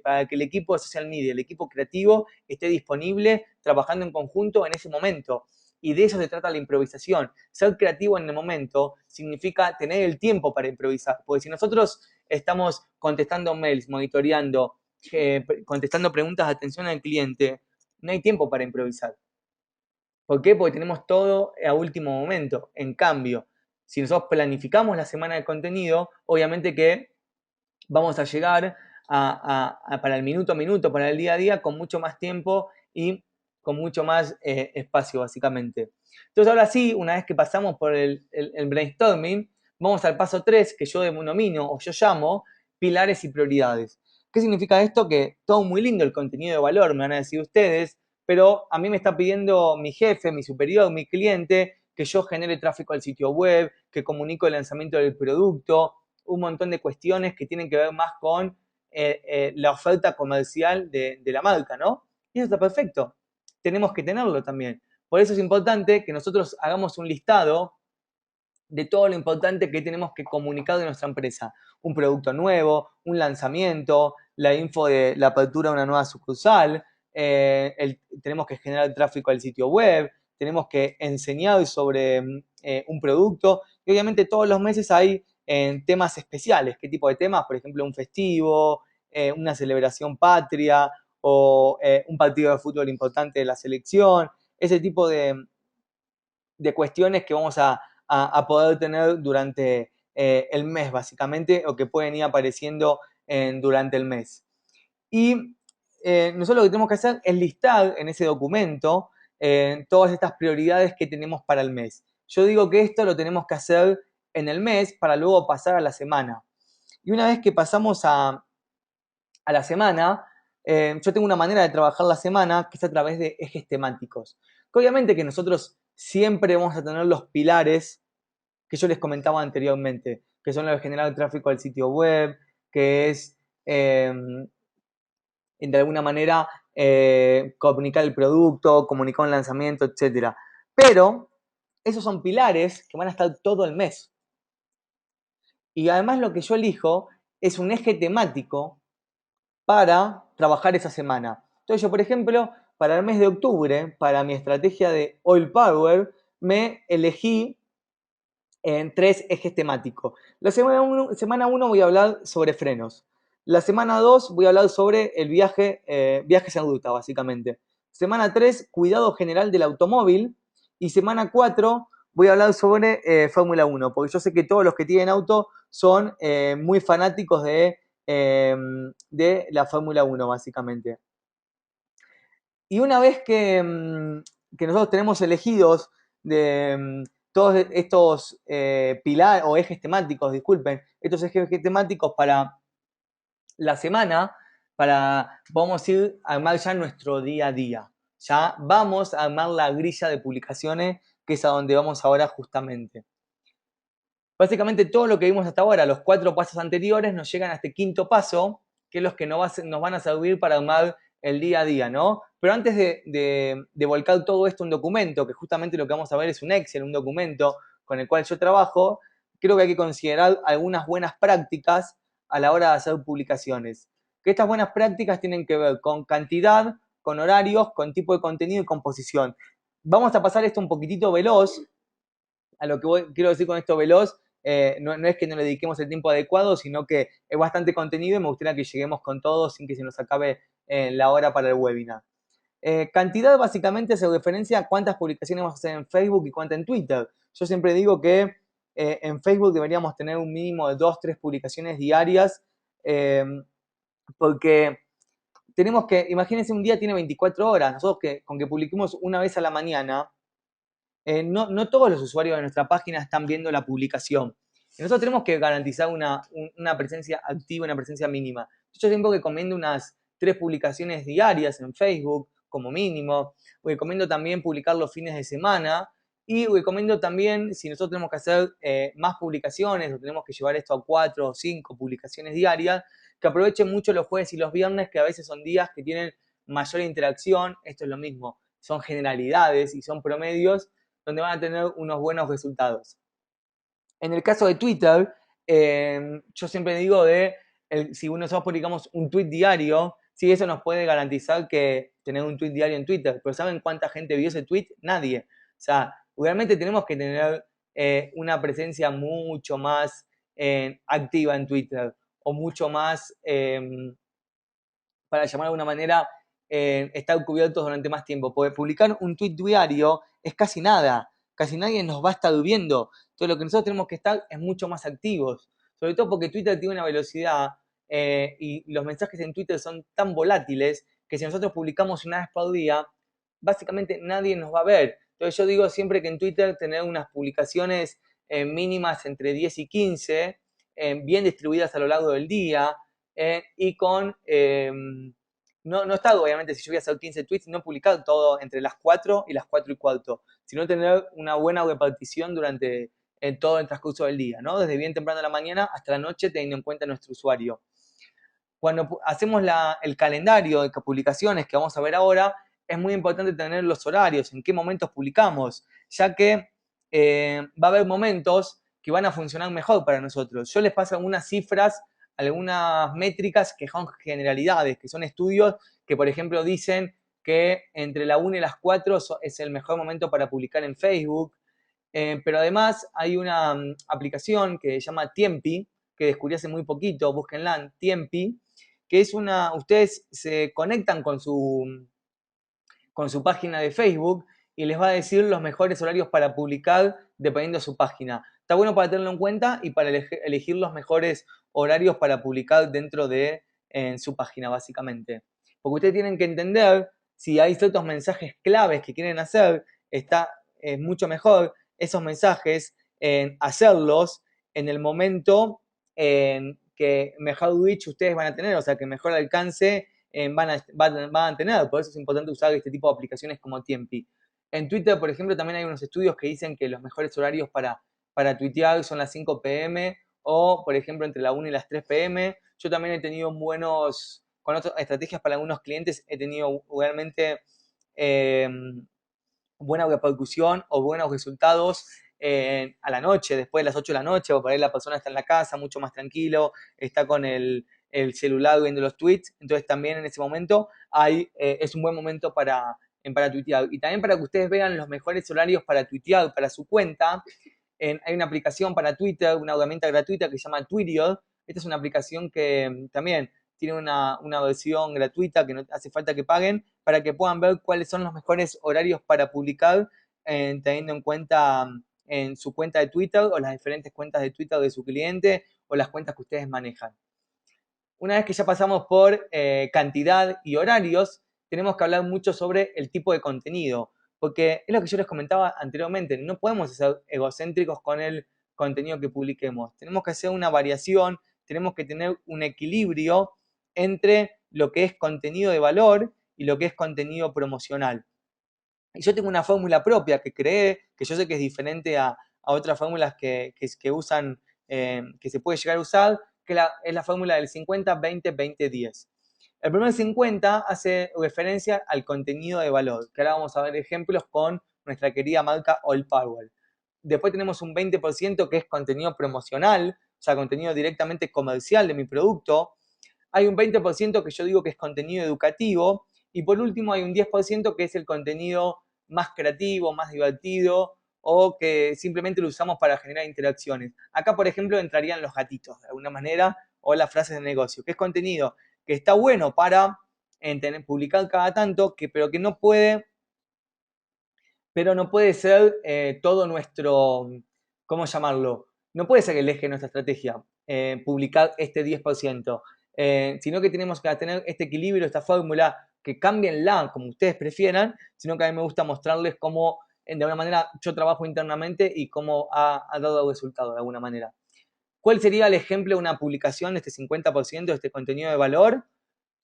para que el equipo de social media, el equipo creativo, esté disponible, trabajando en conjunto en ese momento. Y de eso se trata la improvisación. Ser creativo en el momento significa tener el tiempo para improvisar. Porque si nosotros estamos contestando mails, monitoreando, contestando preguntas de atención al cliente, no hay tiempo para improvisar. ¿Por qué? Porque tenemos todo a último momento. En cambio, si nosotros planificamos la semana de contenido, obviamente que vamos a llegar para el minuto a minuto, para el día a día, con mucho más tiempo y con mucho más espacio, básicamente. Entonces, ahora sí, una vez que pasamos por el brainstorming, vamos al paso 3, que yo denomino o yo llamo pilares y prioridades. ¿Qué significa esto? Que todo muy lindo el contenido de valor, me van a decir ustedes, pero a mí me está pidiendo mi jefe, mi superior, mi cliente, que yo genere tráfico al sitio web, que comunico el lanzamiento del producto, un montón de cuestiones que tienen que ver más con la oferta comercial de la marca, ¿no? Y eso está perfecto. Tenemos que tenerlo también. Por eso es importante que nosotros hagamos un listado de todo lo importante que tenemos que comunicar de nuestra empresa. Un producto nuevo, un lanzamiento, la info de la apertura de una nueva sucursal, tenemos que generar tráfico al sitio web, tenemos que enseñar sobre un producto y obviamente todos los meses hay temas especiales. ¿Qué tipo de temas? Por ejemplo, un festivo, una celebración patria o un partido de fútbol importante de la selección, ese tipo de cuestiones que vamos a poder tener durante el mes, básicamente, o que pueden ir apareciendo durante el mes. Y nosotros lo que tenemos que hacer es listar en ese documento todas estas prioridades que tenemos para el mes. Yo digo que esto lo tenemos que hacer en el mes para luego pasar a la semana. Y una vez que pasamos a la semana, yo tengo una manera de trabajar la semana que es a través de ejes temáticos. Que obviamente que nosotros siempre vamos a tener los pilares que yo les comentaba anteriormente, que son los de generar tráfico al sitio web, que es de alguna manera comunicar el producto, comunicar un lanzamiento, etc. Pero esos son pilares que van a estar todo el mes. Y además lo que yo elijo es un eje temático para trabajar esa semana. Entonces yo, por ejemplo, para el mes de octubre, para mi estrategia de Oil Power, me elegí en 3 ejes temáticos. La semana 1 voy a hablar sobre frenos. La semana 2 voy a hablar sobre el viajes en ruta, básicamente. Semana 3, cuidado general del automóvil. Y semana 4 voy a hablar sobre Fórmula 1, porque yo sé que todos los que tienen auto son muy fanáticos de la Fórmula 1, básicamente. Y una vez que nosotros tenemos elegidos todos estos pilares o ejes temáticos, disculpen, estos ejes temáticos para la semana, vamos a ir a armar ya nuestro día a día. Ya vamos a armar la grilla de publicaciones, que es a donde vamos ahora justamente. Básicamente todo lo que vimos hasta ahora, los 4 pasos anteriores, nos llegan a este quinto paso, que es los que nos van a servir para armar el día a día, ¿no? Pero antes de volcar todo esto en un documento, que justamente lo que vamos a ver es un Excel, un documento con el cual yo trabajo, creo que hay que considerar algunas buenas prácticas a la hora de hacer publicaciones. Que estas buenas prácticas tienen que ver con cantidad, con horarios, con tipo de contenido y composición. Vamos a pasar esto un poquitito veloz. A lo que quiero decir con esto veloz no es que no le dediquemos el tiempo adecuado, sino que es bastante contenido y me gustaría que lleguemos con todo sin que se nos acabe la hora para el webinar. Cantidad básicamente hace referencia a cuántas publicaciones vamos a hacer en Facebook y cuántas en Twitter. Yo siempre digo que en Facebook deberíamos tener un mínimo de 2, 3 publicaciones diarias, porque tenemos que, imagínense, un día tiene 24 horas, nosotros con que publiquemos una vez a la mañana, no todos los usuarios de nuestra página están viendo la publicación. Y nosotros tenemos que garantizar una presencia activa, una presencia mínima. Yo siempre recomiendo unas 3 publicaciones diarias en Facebook, como mínimo. Recomiendo también publicar los fines de semana. Y recomiendo también, si nosotros tenemos que hacer más publicaciones o tenemos que llevar esto a 4 o 5 publicaciones diarias, que aprovechen mucho los jueves y los viernes, que a veces son días que tienen mayor interacción. Esto es lo mismo, son generalidades y son promedios donde van a tener unos buenos resultados. En el caso de Twitter, yo siempre digo si nosotros publicamos un tweet diario, sí, eso nos puede garantizar que tener un tweet diario en Twitter, pero ¿saben cuánta gente vio ese tweet? Nadie. O sea, realmente tenemos que tener una presencia mucho más activa en Twitter o mucho más, para llamar de alguna manera, estar cubiertos durante más tiempo. Porque publicar un tweet diario es casi nada. Casi nadie nos va a estar viendo. Entonces lo que nosotros tenemos que estar es mucho más activos. Sobre todo porque Twitter tiene una velocidad y los mensajes en Twitter son tan volátiles que si nosotros publicamos una vez por día, básicamente nadie nos va a ver. Entonces yo digo siempre que en Twitter tener unas publicaciones mínimas entre 10 y 15, bien distribuidas a lo largo del día, y con, no está obviamente si yo voy a hacer 15 tweets, no publicar todo entre las 4 y las 4 y cuarto, sino tener una buena repartición durante todo el transcurso del día, ¿no? Desde bien temprano de la mañana hasta la noche, teniendo en cuenta nuestro usuario. Cuando hacemos el calendario de publicaciones que vamos a ver ahora, es muy importante tener los horarios, en qué momentos publicamos, ya que va a haber momentos que van a funcionar mejor para nosotros. Yo les paso algunas cifras, algunas métricas que son generalidades, que son estudios que, por ejemplo, dicen que entre la 1 y las 4 es el mejor momento para publicar en Facebook. Pero además hay una aplicación que se llama Tiempi, que descubrí hace muy poquito, búsquenla, Tiempi, que es ustedes se conectan con su página de Facebook y les va a decir los mejores horarios para publicar dependiendo de su página. Está bueno para tenerlo en cuenta y para elegir los mejores horarios para publicar dentro de su página, básicamente. Porque ustedes tienen que entender si hay ciertos mensajes claves que quieren hacer, está mucho mejor esos mensajes en hacerlos en el momento en que mejor reach ustedes van a tener, o sea, que mejor alcance van a tener. Por eso es importante usar este tipo de aplicaciones como Tiempi. En Twitter, por ejemplo, también hay unos estudios que dicen que los mejores horarios para tuitear son las 5 p.m. o, por ejemplo, entre la 1 y las 3 p.m. Yo también he tenido con otras estrategias para algunos clientes, he tenido realmente buena repercusión o buenos resultados a la noche, después de las 8 de la noche, o por ahí la persona está en la casa, mucho más tranquilo, está con el celular viendo los tweets, entonces también en ese momento es un buen momento para tuitear. Y también para que ustedes vean los mejores horarios para tuitear para su cuenta, hay una aplicación para Twitter, una herramienta gratuita que se llama Twilio. Esta es una aplicación que también tiene una versión gratuita que no hace falta que paguen para que puedan ver cuáles son los mejores horarios para publicar, teniendo en cuenta en su cuenta de Twitter o las diferentes cuentas de Twitter de su cliente o las cuentas que ustedes manejan. Una vez que ya pasamos por cantidad y horarios, tenemos que hablar mucho sobre el tipo de contenido, porque es lo que yo les comentaba anteriormente, no podemos ser egocéntricos con el contenido que publiquemos, tenemos que hacer una variación, tenemos que tener un equilibrio entre lo que es contenido de valor y lo que es contenido promocional. Y yo tengo una fórmula propia que creé, que yo sé que es diferente a otras fórmulas que usan, que se puede llegar a usar, que es la fórmula del 50-20-20-10. El primer 50 hace referencia al contenido de valor, que ahora vamos a ver ejemplos con nuestra querida marca All Power. Después tenemos un 20% que es contenido promocional, o sea, contenido directamente comercial de mi producto. Hay un 20% que yo digo que es contenido educativo. Y por último hay un 10% que es el contenido más creativo, más divertido o que simplemente lo usamos para generar interacciones. Acá, por ejemplo, entrarían los gatitos, de alguna manera, o las frases de negocio, que es contenido que está bueno para publicar cada tanto, pero no puede ser todo nuestro, ¿cómo llamarlo? No puede ser el eje de nuestra estrategia, publicar este 10%, sino que tenemos que tener este equilibrio, esta fórmula, que cámbienla como ustedes prefieran, sino que a mí me gusta mostrarles cómo, de alguna manera, yo trabajo internamente y cómo ha dado resultado de alguna manera. ¿Cuál sería el ejemplo de una publicación de este 50% de este contenido de valor?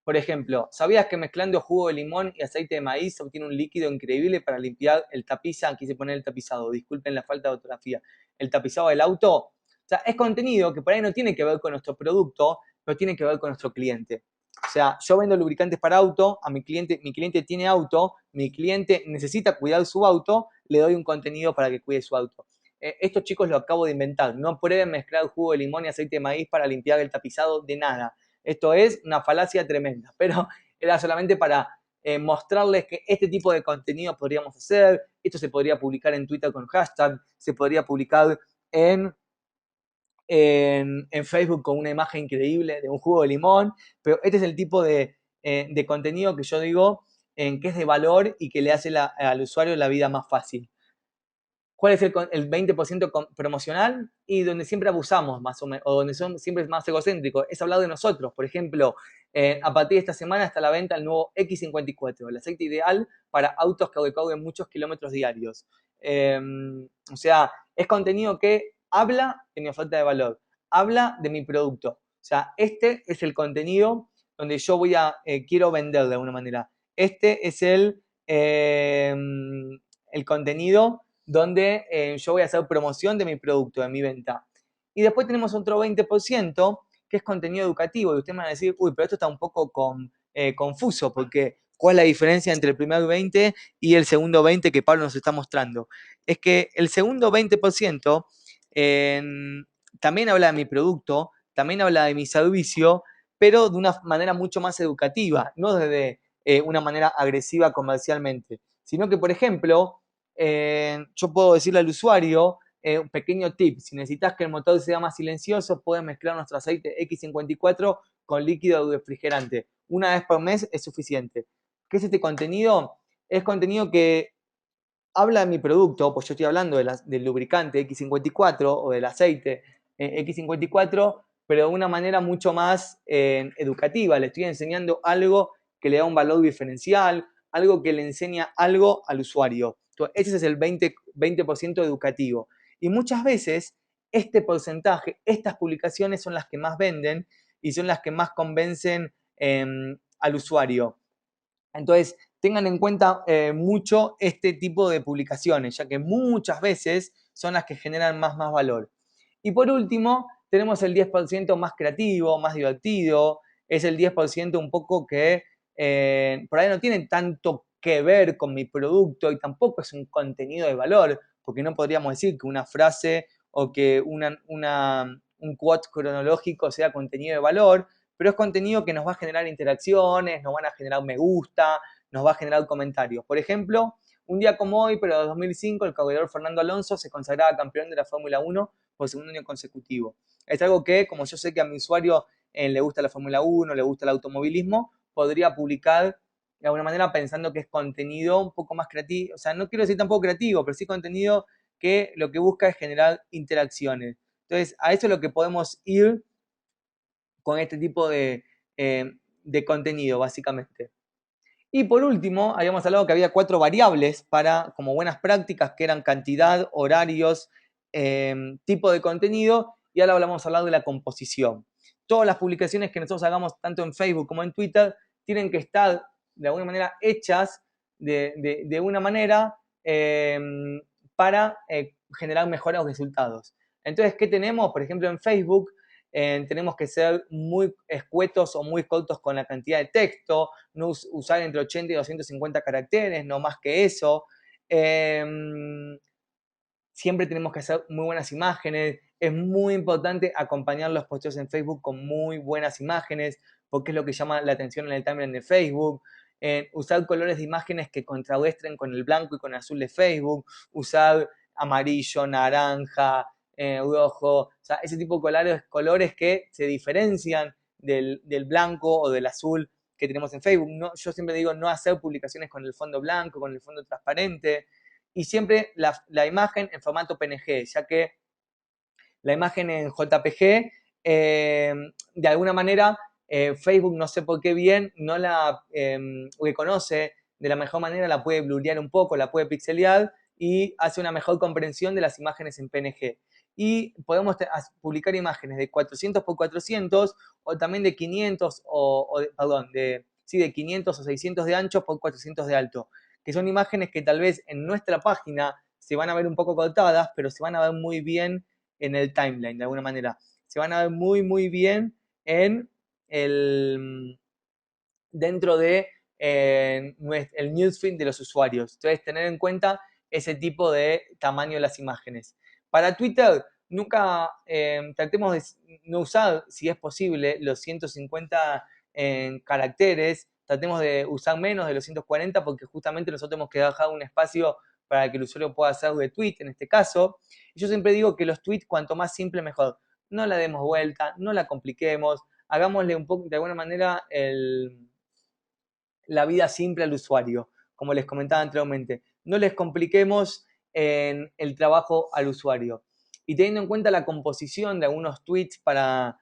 Por ejemplo, ¿sabías que mezclando jugo de limón y aceite de maíz se obtiene un líquido increíble para limpiar el tapiza? Aquí se pone el tapizado, disculpen la falta de ortografía. El tapizado del auto. O sea, es contenido que por ahí no tiene que ver con nuestro producto, pero tiene que ver con nuestro cliente. O sea, yo vendo lubricantes para auto, a mi cliente tiene auto, mi cliente necesita cuidar su auto, le doy un contenido para que cuide su auto. Estos chicos lo acabo de inventar. No prueben mezclar jugo de limón y aceite de maíz para limpiar el tapizado de nada. Esto es una falacia tremenda, pero era solamente para mostrarles que este tipo de contenido podríamos hacer. Esto se podría publicar en Twitter con hashtag, se podría publicar en, en Facebook con una imagen increíble de un jugo de limón, pero este es el tipo de contenido que yo digo que es de valor y que le hace al usuario la vida más fácil. ¿Cuál es el 20% promocional? Y donde siempre abusamos, más o menos, o donde siempre es más egocéntrico, es hablar de nosotros. Por ejemplo, a partir de esta semana está a la venta el nuevo X54, el aceite ideal para autos que recorren muchos kilómetros diarios. O sea, es contenido que habla de mi oferta de valor, habla de mi producto. O sea, este es el contenido donde yo quiero vender de alguna manera. Este es el contenido donde yo voy a hacer promoción de mi producto, de mi venta. Y después tenemos otro 20% que es contenido educativo. Y ustedes me van a decir, uy, pero esto está un poco confuso, porque ¿cuál es la diferencia entre el primer 20 y el segundo 20 que Pablo nos está mostrando? Es que el segundo 20% también habla de mi producto, también habla de mi servicio, pero de una manera mucho más educativa, no desde una manera agresiva comercialmente, sino que, por ejemplo, yo puedo decirle al usuario un pequeño tip: si necesitas que el motor sea más silencioso, puedes mezclar nuestro aceite X54 con líquido refrigerante. Una vez por mes es suficiente. ¿Qué es este contenido? Es contenido que habla de mi producto, pues yo estoy hablando del lubricante X54 o del aceite X54, pero de una manera mucho más educativa. Le estoy enseñando algo que le da un valor diferencial, algo que le enseña algo al usuario. Entonces, ese es el 20% educativo. Y muchas veces este porcentaje, estas publicaciones son las que más venden y son las que más convencen al usuario. Entonces, tengan en cuenta mucho este tipo de publicaciones, ya que muchas veces son las que generan más valor. Y por último, tenemos el 10% más creativo, más divertido. Es el 10% un poco que por ahí no tiene tanto que ver con mi producto y tampoco es un contenido de valor, porque no podríamos decir que una frase o que un quote cronológico sea contenido de valor, pero es contenido que nos va a generar interacciones, nos van a generar me gusta, nos va a generar comentarios. Por ejemplo, un día como hoy, pero en 2005, el corredor Fernando Alonso se consagraba campeón de la Fórmula 1 por segundo año consecutivo. Es algo que, como yo sé que a mi usuario le gusta la Fórmula 1, le gusta el automovilismo, podría publicar de alguna manera pensando que es contenido un poco más creativo. O sea, no quiero decir tampoco creativo, pero sí contenido que lo que busca es generar interacciones. Entonces, a eso es lo que podemos ir con este tipo de contenido, básicamente. Y por último, habíamos hablado que había 4 variables para, como buenas prácticas, que eran cantidad, horarios, tipo de contenido, y ahora vamos a hablar de la composición. Todas las publicaciones que nosotros hagamos, tanto en Facebook como en Twitter, tienen que estar de alguna manera hechas de una manera para generar mejores resultados. Entonces, ¿qué tenemos? Por ejemplo, en Facebook tenemos que ser muy escuetos o muy cortos con la cantidad de texto, no usar entre 80 y 250 caracteres, no más que eso. Siempre tenemos que hacer muy buenas imágenes. Es muy importante acompañar los posteos en Facebook con muy buenas imágenes, porque es lo que llama la atención en el timeline de Facebook. Usar colores de imágenes que contrarresten con el blanco y con el azul de Facebook. Usar amarillo, naranja, rojo, o sea, ese tipo de colores que se diferencian del blanco o del azul que tenemos en Facebook. No, yo siempre digo no hacer publicaciones con el fondo blanco, con el fondo transparente, y siempre la imagen en formato PNG, ya que la imagen en JPG, de alguna manera Facebook, no sé por qué bien, no la reconoce de la mejor manera, la puede blurrear un poco, la puede pixelear y hace una mejor comprensión de las imágenes en PNG. Y podemos publicar imágenes de 400 por 400 o también de 500 perdón, de 500 o 600 de ancho por 400 de alto, que son imágenes que tal vez en nuestra página se van a ver un poco cortadas, pero se van a ver muy bien en el timeline, de alguna manera. Se van a ver muy, muy bien en dentro de el newsfeed de los usuarios. Entonces, tener en cuenta ese tipo de tamaño de las imágenes. Para Twitter, nunca tratemos de no usar, si es posible, los 150 caracteres. Tratemos de usar menos de los 140 porque justamente nosotros tenemos que dejar un espacio para que el usuario pueda hacer retweet en este caso. Y yo siempre digo que los tweets, cuanto más simple, mejor. No la demos vuelta, no la compliquemos, hagámosle un poco, de alguna manera, la vida simple al usuario, como les comentaba anteriormente. No les compliquemos en el trabajo al usuario. Y teniendo en cuenta la composición de algunos tweets para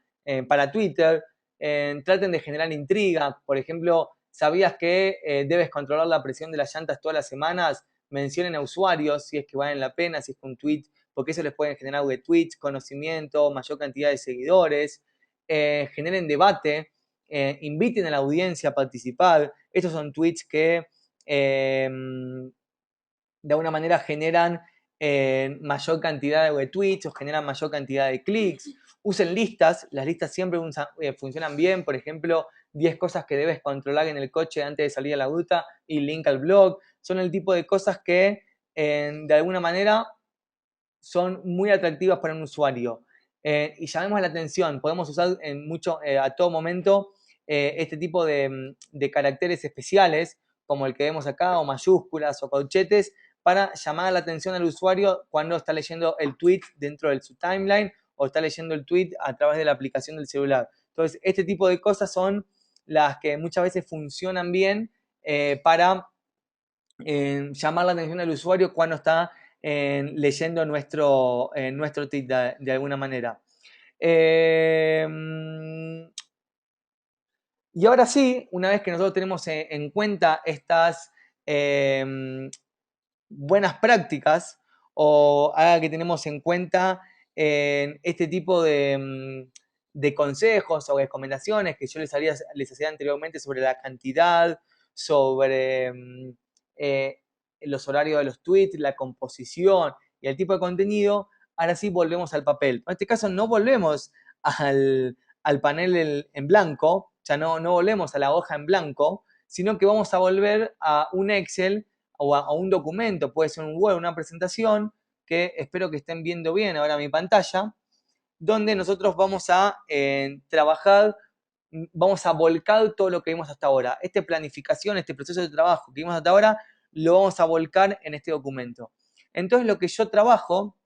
Twitter, traten de generar intriga. Por ejemplo, ¿sabías que debes controlar la presión de las llantas todas las semanas? Mencionen a usuarios si es que valen la pena, si es que un tweet, porque eso les puede generar retweets, conocimiento, mayor cantidad de seguidores. Generen debate, inviten a la audiencia a participar. Estos son tweets que de alguna manera generan mayor cantidad de retweets o generan mayor cantidad de clics. Usen listas, las listas siempre funcionan bien. Por ejemplo, 10 cosas que debes controlar en el coche antes de salir a la ruta y link al blog. Son el tipo de cosas que de alguna manera son muy atractivas para un usuario. Y llamemos la atención, podemos usar a todo momento este tipo de caracteres especiales, como el que vemos acá, o mayúsculas o corchetes, para llamar la atención al usuario cuando está leyendo el tweet dentro de su timeline o está leyendo el tweet a través de la aplicación del celular. Entonces, este tipo de cosas son las que muchas veces funcionan bien para llamar la atención al usuario cuando está leyendo nuestro tweet de alguna manera. Y ahora sí, una vez que nosotros tenemos en cuenta estas buenas prácticas o haga que tenemos en cuenta este tipo de consejos o recomendaciones que yo les hacía anteriormente sobre la cantidad, sobre eh, los horarios de los tweets, la composición y el tipo de contenido, ahora sí volvemos al papel. En este caso no volvemos al panel en blanco, o sea, no volvemos a la hoja en blanco, sino que vamos a volver a un Excel o a un documento, puede ser un Word, una presentación, que espero que estén viendo bien ahora mi pantalla, donde nosotros vamos a trabajar, vamos a volcar todo lo que vimos hasta ahora. Esta planificación, este proceso de trabajo que vimos hasta ahora, lo vamos a volcar en este documento. Entonces lo que yo trabajo,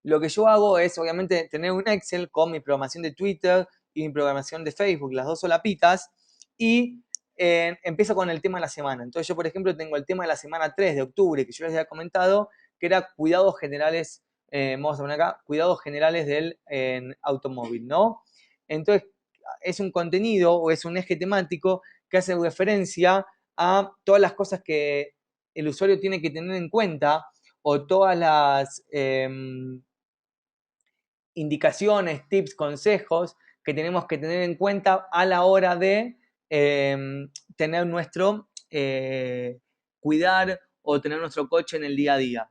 lo que yo hago es obviamente tener un Excel con mi programación de Twitter y mi programación de Facebook, las dos solapitas, y empiezo con el tema de la semana. Entonces yo, por ejemplo, tengo el tema de la semana 3 de octubre, que yo les había comentado, que era cuidados generales, vamos a poner acá, cuidados generales del automóvil, ¿no? Entonces, es un contenido o es un eje temático que hace referencia a todas las cosas que el usuario tiene que tener en cuenta o todas las indicaciones, tips, consejos que tenemos que tener en cuenta a la hora de tener nuestro, cuidar o tener nuestro coche en el día a día.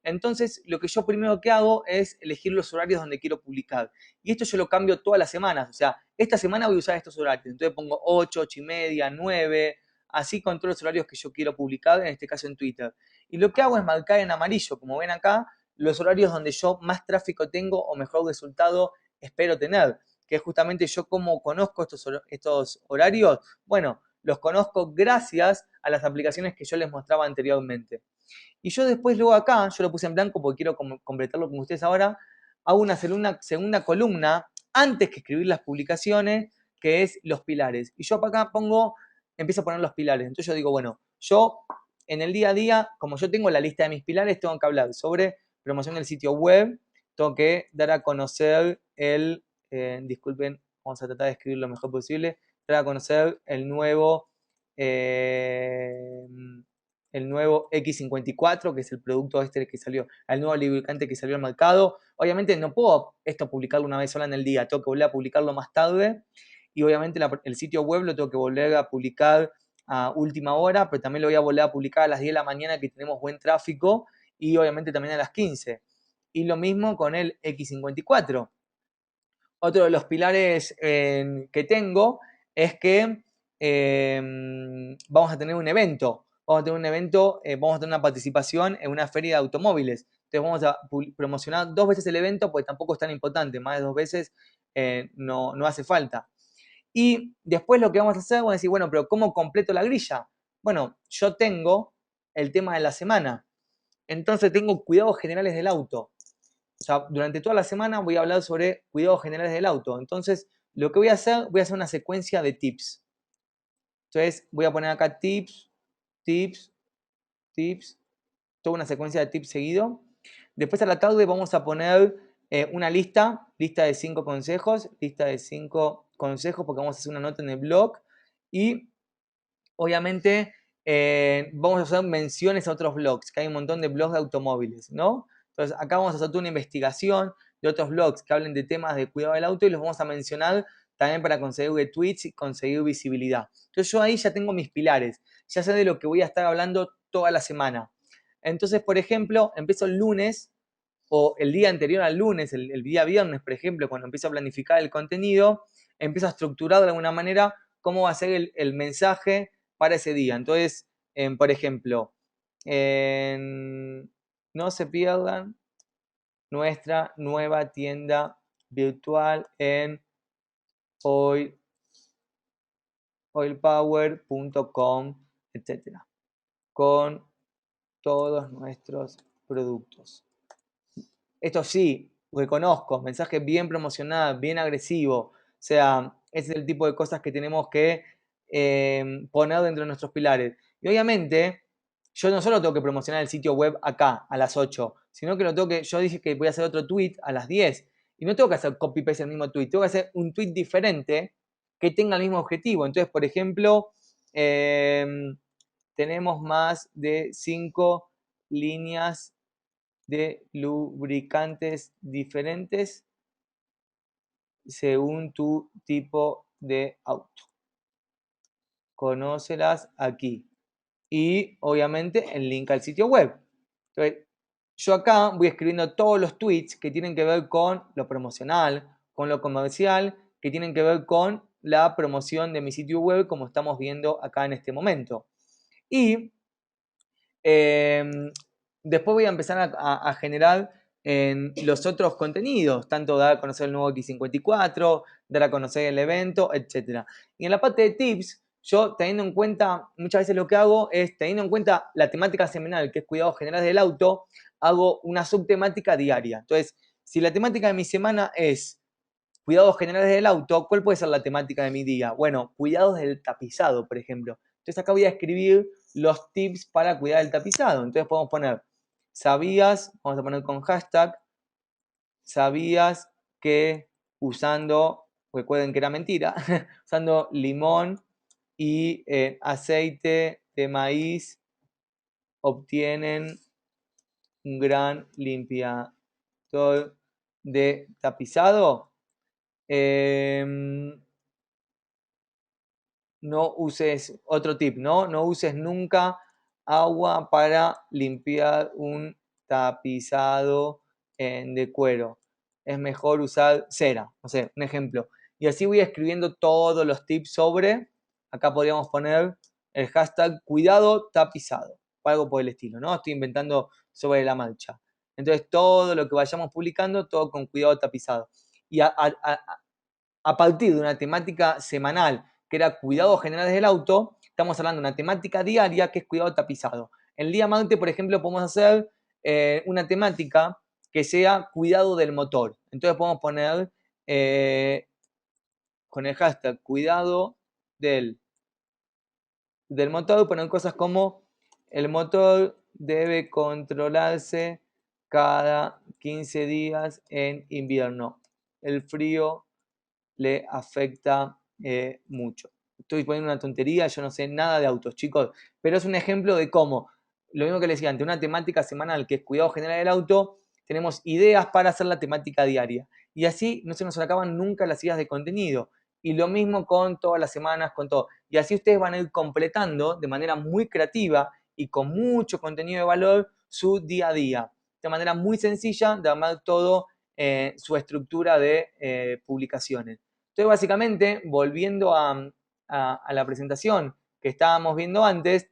Entonces, lo que yo primero que hago es elegir los horarios donde quiero publicar. Y esto yo lo cambio todas las semanas. O sea, esta semana voy a usar estos horarios. Entonces pongo 8, 8 y media, 9, así con todos los horarios que yo quiero publicar, en este caso en Twitter. Y lo que hago es marcar en amarillo, como ven acá, los horarios donde yo más tráfico tengo o mejor resultado espero tener, que es justamente yo como conozco estos horarios, bueno, los conozco gracias a las aplicaciones que yo les mostraba anteriormente. Y yo después luego acá, yo lo puse en blanco porque quiero completarlo con ustedes ahora, hago una segunda columna antes que escribir las publicaciones, que es los pilares. Y yo acá empiezo a poner los pilares. Entonces yo digo, bueno, yo en el día a día, como yo tengo la lista de mis pilares, tengo que hablar sobre promoción del sitio web, tengo que dar a conocer disculpen, vamos a tratar de escribir lo mejor posible, dar a conocer eh, el nuevo X54, que es el producto este que salió, el nuevo lubricante que salió al mercado. Obviamente no puedo esto publicarlo una vez sola en el día, tengo que volver a publicarlo más tarde y obviamente el sitio web lo tengo que volver a publicar a última hora, pero también lo voy a volver a publicar a las 10 de la mañana que tenemos buen tráfico y obviamente también a las 15. Y lo mismo con el X54. Otro de los pilares que tengo es que vamos a tener un evento. Vamos a tener un evento, vamos a tener una participación en una feria de automóviles. Entonces vamos a promocionar 2 veces el evento, porque tampoco es tan importante. Más de 2 veces no hace falta. Y después lo que vamos a hacer, vamos a decir, bueno, pero ¿cómo completo la grilla? Bueno, yo tengo el tema de la semana. Entonces tengo cuidados generales del auto. O sea, durante toda la semana voy a hablar sobre cuidados generales del auto. Entonces, lo que voy a hacer una secuencia de tips. Entonces, voy a poner acá tips, tips, tips, toda una secuencia de tips seguido. Después a la tarde vamos a poner una lista de 5 consejos, porque vamos a hacer una nota en el blog. Y obviamente vamos a hacer menciones a otros blogs, que hay un montón de blogs de automóviles, ¿no? Entonces acá vamos a hacer una investigación de otros blogs que hablen de temas de cuidado del auto y los vamos a mencionar también para conseguir retweets y conseguir visibilidad. Entonces yo ahí ya tengo mis pilares, ya sé de lo que voy a estar hablando toda la semana. Entonces, por ejemplo, empiezo el lunes o el día anterior al lunes, el día viernes, por ejemplo, cuando empiezo a planificar el contenido, empiezo a estructurar de alguna manera cómo va a ser el mensaje para ese día. Entonces, por ejemplo, no se pierdan nuestra nueva tienda virtual en oilpower.com, etcétera, con todos nuestros productos. Esto sí, reconozco, mensaje bien promocional, bien agresivo. O sea, ese es el tipo de cosas que tenemos que poner dentro de nuestros pilares. Y obviamente, yo no solo tengo que promocionar el sitio web acá, a las 8, sino que yo dije que voy a hacer otro tweet a las 10. Y no tengo que hacer copy-paste el mismo tweet, tengo que hacer un tweet diferente que tenga el mismo objetivo. Entonces, por ejemplo, tenemos más de 5 líneas de lubricantes diferentes según tu tipo de auto. Conócelas aquí. Y obviamente el link al sitio web. Entonces, yo acá voy escribiendo todos los tweets que tienen que ver con lo promocional, con lo comercial, que tienen que ver con la promoción de mi sitio web, como estamos viendo acá en este momento. Y después voy a empezar a generar en los otros contenidos, tanto dar a conocer el nuevo X54, dar a conocer el evento, etc. Y en la parte de tips, yo teniendo en cuenta, muchas veces lo que hago es, teniendo en cuenta la temática semanal, que es cuidados generales del auto, hago una subtemática diaria. Entonces, si la temática de mi semana es cuidados generales del auto, ¿cuál puede ser la temática de mi día? Bueno, cuidados del tapizado, por ejemplo. Entonces acá voy a escribir los tips para cuidar el tapizado. Entonces podemos poner, ¿sabías? Vamos a poner con hashtag, ¿sabías que usando, recuerden que era mentira, usando limón y aceite de maíz obtienen un gran limpiador de tapizado? No uses, otro tip, ¿no? No uses nunca agua para limpiar un tapizado de cuero. Es mejor usar cera, no sé, un ejemplo. Y así voy escribiendo todos los tips sobre, acá podríamos poner el hashtag cuidado tapizado, o algo por el estilo, ¿no? Estoy inventando sobre la marcha. Entonces todo lo que vayamos publicando, todo con cuidado tapizado. Y a partir de una temática semanal que era cuidados generales del auto, estamos hablando de una temática diaria que es cuidado tapizado. El día martes, por ejemplo, podemos hacer una temática que sea cuidado del motor. Entonces podemos poner con el hashtag cuidado del motor, poner cosas como el motor debe controlarse cada 15 días en invierno. El frío le afecta mucho. Estoy poniendo una tontería, yo no sé nada de autos, chicos, pero es un ejemplo de cómo, lo mismo que les decía, ante una temática semanal que es cuidado general del auto, tenemos ideas para hacer la temática diaria. Y así no se nos acaban nunca las ideas de contenido. Y lo mismo con todas las semanas, con todo. Y así ustedes van a ir completando de manera muy creativa y con mucho contenido de valor su día a día. De manera muy sencilla de armar todo su estructura de publicaciones. Entonces, básicamente, volviendo a la presentación que estábamos viendo antes,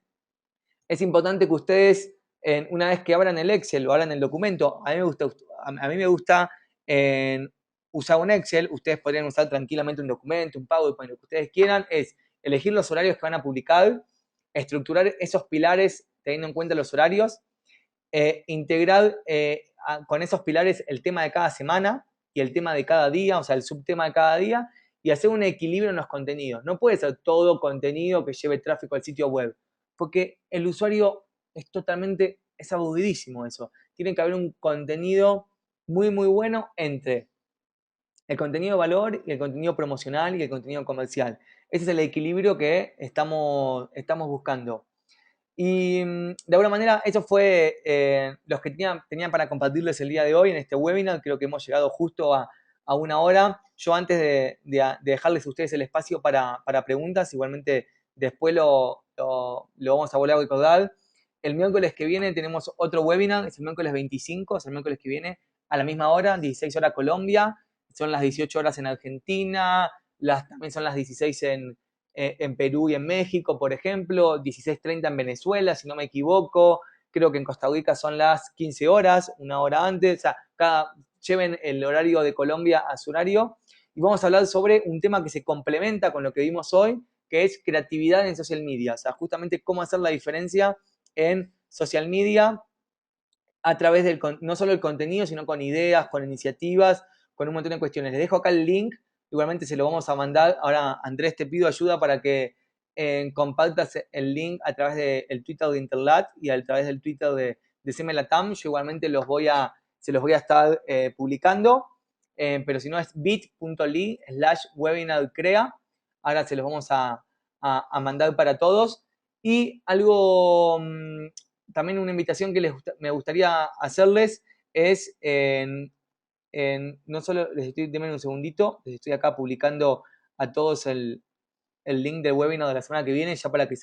es importante que ustedes, una vez que abran el Excel o abran el documento, a mí me gusta usar un Excel, ustedes podrían usar tranquilamente un documento, un PowerPoint, lo que ustedes quieran, es elegir los horarios que van a publicar, estructurar esos pilares teniendo en cuenta los horarios, integrar con esos pilares el tema de cada semana y el tema de cada día, o sea, el subtema de cada día, y hacer un equilibrio en los contenidos. No puede ser todo contenido que lleve tráfico al sitio web, porque el usuario es aburridísimo eso. Tiene que haber un contenido muy, muy bueno entre el contenido de valor y el contenido promocional y el contenido comercial. Ese es el equilibrio que estamos buscando. Y de alguna manera, eso fue los que tenían para compartirles el día de hoy en este webinar. Creo que hemos llegado justo a una hora. Yo antes de dejarles a ustedes el espacio para preguntas, igualmente después lo vamos a volver a recordar. El miércoles que viene tenemos otro webinar, es el miércoles 25, es el miércoles que viene a la misma hora, 16 horas Colombia, son las 18 horas en Argentina, también son las 16 en Perú y en México, por ejemplo, 16:30 en Venezuela, si no me equivoco, creo que en Costa Rica son las 15 horas, una hora antes, o sea, lleven el horario de Colombia a su horario, y vamos a hablar sobre un tema que se complementa con lo que vimos hoy, que es creatividad en social media, o sea, justamente cómo hacer la diferencia en social media a través no solo el contenido, sino con ideas, con iniciativas, con un montón de cuestiones. Les dejo acá el link, igualmente se lo vamos a mandar. Ahora, Andrés, te pido ayuda para que compartas el link a través del Twitter de Interlat y a través del Twitter de CMLATAM. Yo igualmente se los voy a estar publicando, pero si no es bit.ly/webinarcrea. Ahora se los vamos a mandar para todos. Y algo también una invitación que me gustaría hacerles es, no solo, denme un segundito, les estoy acá publicando a todos el link del webinar de la semana que viene, ya para que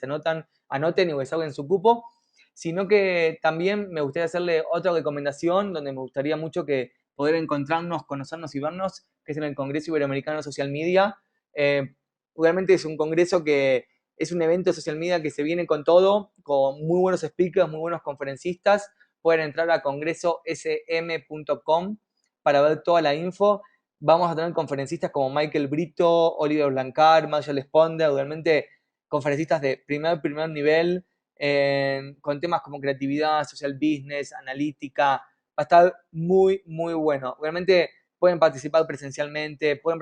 anoten y reserven su cupo, sino que también me gustaría hacerle otra recomendación donde me gustaría mucho que poder encontrarnos, conocernos y vernos, que es en el Congreso Iberoamericano de Social Media. Realmente es un congreso que es un evento de social media que se viene con todo, con muy buenos speakers, muy buenos conferencistas. Pueden entrar a congresosm.com para ver toda la info. Vamos a tener conferencistas como Michael Brito, Oliver Blancar, Marshall Sponder, realmente conferencistas de primer nivel, con temas como creatividad, social business, analítica. Va a estar muy, muy bueno. Realmente pueden participar presencialmente, pueden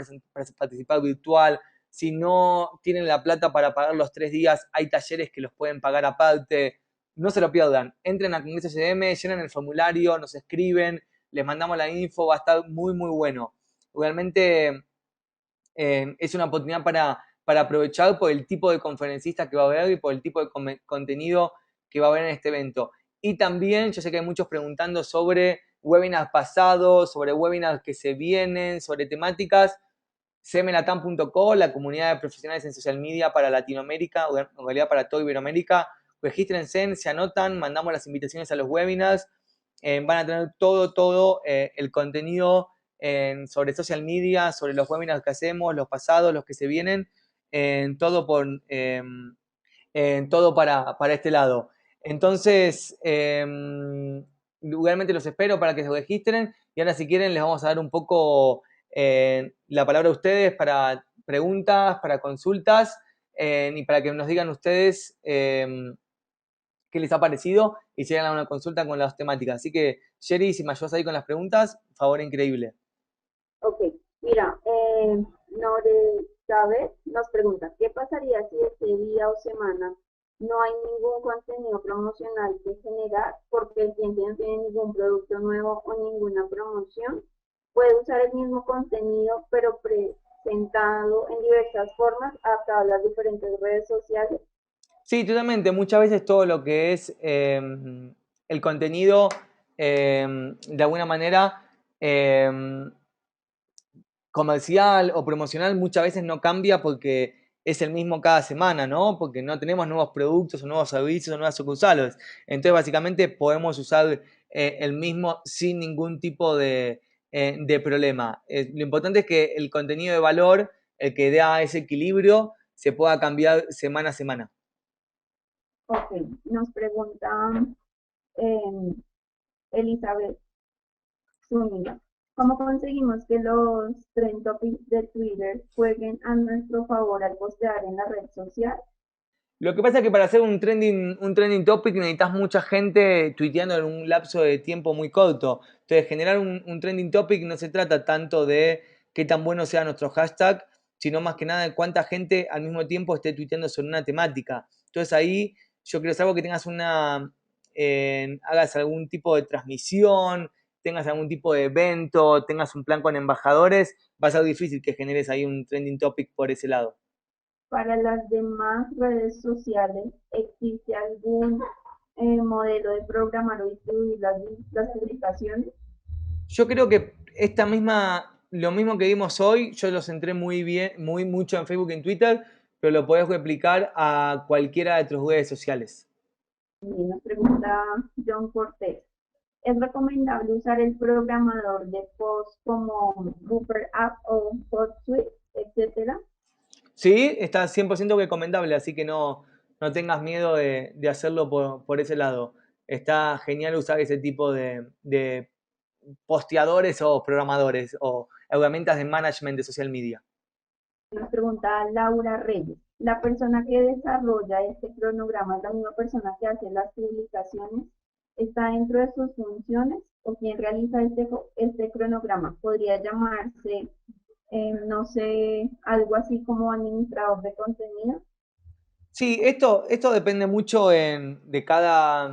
participar virtual. Si no tienen la plata para pagar los 3 días, hay talleres que los pueden pagar aparte. No se lo pierdan. Entren a Congreso SM, llenen el formulario, nos escriben, les mandamos la info, va a estar muy, muy bueno. Realmente es una oportunidad para aprovechar por el tipo de conferencista que va a haber y por el tipo de contenido que va a haber en este evento. Y también, yo sé que hay muchos preguntando sobre webinars pasados, sobre webinars que se vienen, sobre temáticas. cmlatam.co, la comunidad de profesionales en social media para Latinoamérica, o en realidad para toda Iberoamérica. Regístrense, se anotan, mandamos las invitaciones a los webinars. Van a tener todo el contenido sobre social media, sobre los webinars que hacemos, los pasados, los que se vienen, todo para este lado. Entonces, igualmente los espero para que se registren y ahora si quieren les vamos a dar un poco la palabra a ustedes para preguntas, para consultas y para que nos digan ustedes qué les ha parecido y si hagan una consulta con las temáticas. Así que, Sherry, si me ayudas ahí con las preguntas, favor increíble. Ok, mira, Nore Chávez nos pregunta, ¿qué pasaría si este día o semana no hay ningún contenido promocional que generar porque el cliente no tiene ningún producto nuevo o ninguna promoción? Puede usar el mismo contenido, pero presentado en diversas formas, adaptado a las diferentes redes sociales. Sí, totalmente. Muchas veces todo lo que es el contenido, de alguna manera, comercial o promocional, muchas veces no cambia porque es el mismo cada semana, ¿no? Porque no tenemos nuevos productos o nuevos servicios o nuevas sucursales. Entonces, básicamente, podemos usar el mismo sin ningún tipo de problema. Lo importante es que el contenido de valor, el que da ese equilibrio, se pueda cambiar semana a semana. Ok, nos pregunta eh, Elizabeth Zúñiga. ¿Cómo conseguimos que los trend topics de Twitter jueguen a nuestro favor al postear en la red social? Lo que pasa es que para hacer un trending topic necesitas mucha gente tuiteando en un lapso de tiempo muy corto. Entonces, generar un trending topic no se trata tanto de qué tan bueno sea nuestro hashtag, sino más que nada de cuánta gente al mismo tiempo esté tuiteando sobre una temática. Entonces ahí yo quiero saber que tengas hagas algún tipo de transmisión, tengas algún tipo de evento, tengas un plan con embajadores, va a ser difícil que generes ahí un trending topic por ese lado. Para las demás redes sociales, ¿existe algún modelo de programar o distribuir las publicaciones? Yo creo que lo mismo que vimos hoy, yo lo centré muy bien, muy mucho en Facebook y en Twitter, pero lo podés replicar a cualquiera de tus redes sociales. Y nos pregunta John Cortés. ¿Es recomendable usar el programador de post como Buffer App o HotSuite, etcétera? Sí, está 100% recomendable, así que no tengas miedo de hacerlo por ese lado. Está genial usar ese tipo de posteadores o programadores o herramientas de management de social media. Nos pregunta Laura Reyes. ¿La persona que desarrolla este cronograma es la misma persona que hace las publicaciones? ¿Está dentro de sus funciones? ¿O quien realiza este cronograma? ¿Podría llamarse, no sé, algo así como administrador de contenido? Sí, esto depende mucho de cada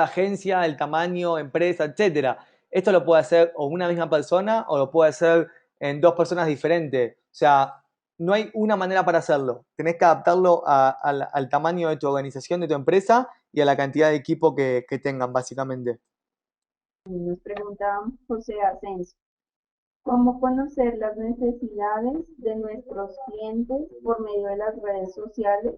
agencia, el tamaño, empresa, etcétera. Esto lo puede hacer o una misma persona o lo puede hacer en dos personas diferentes. O sea, no hay una manera para hacerlo. Tenés que adaptarlo al tamaño de tu organización, de tu empresa y a la cantidad de equipo que tengan, básicamente. Nos pregunta José Asensio. ¿Cómo conocer las necesidades de nuestros clientes por medio de las redes sociales?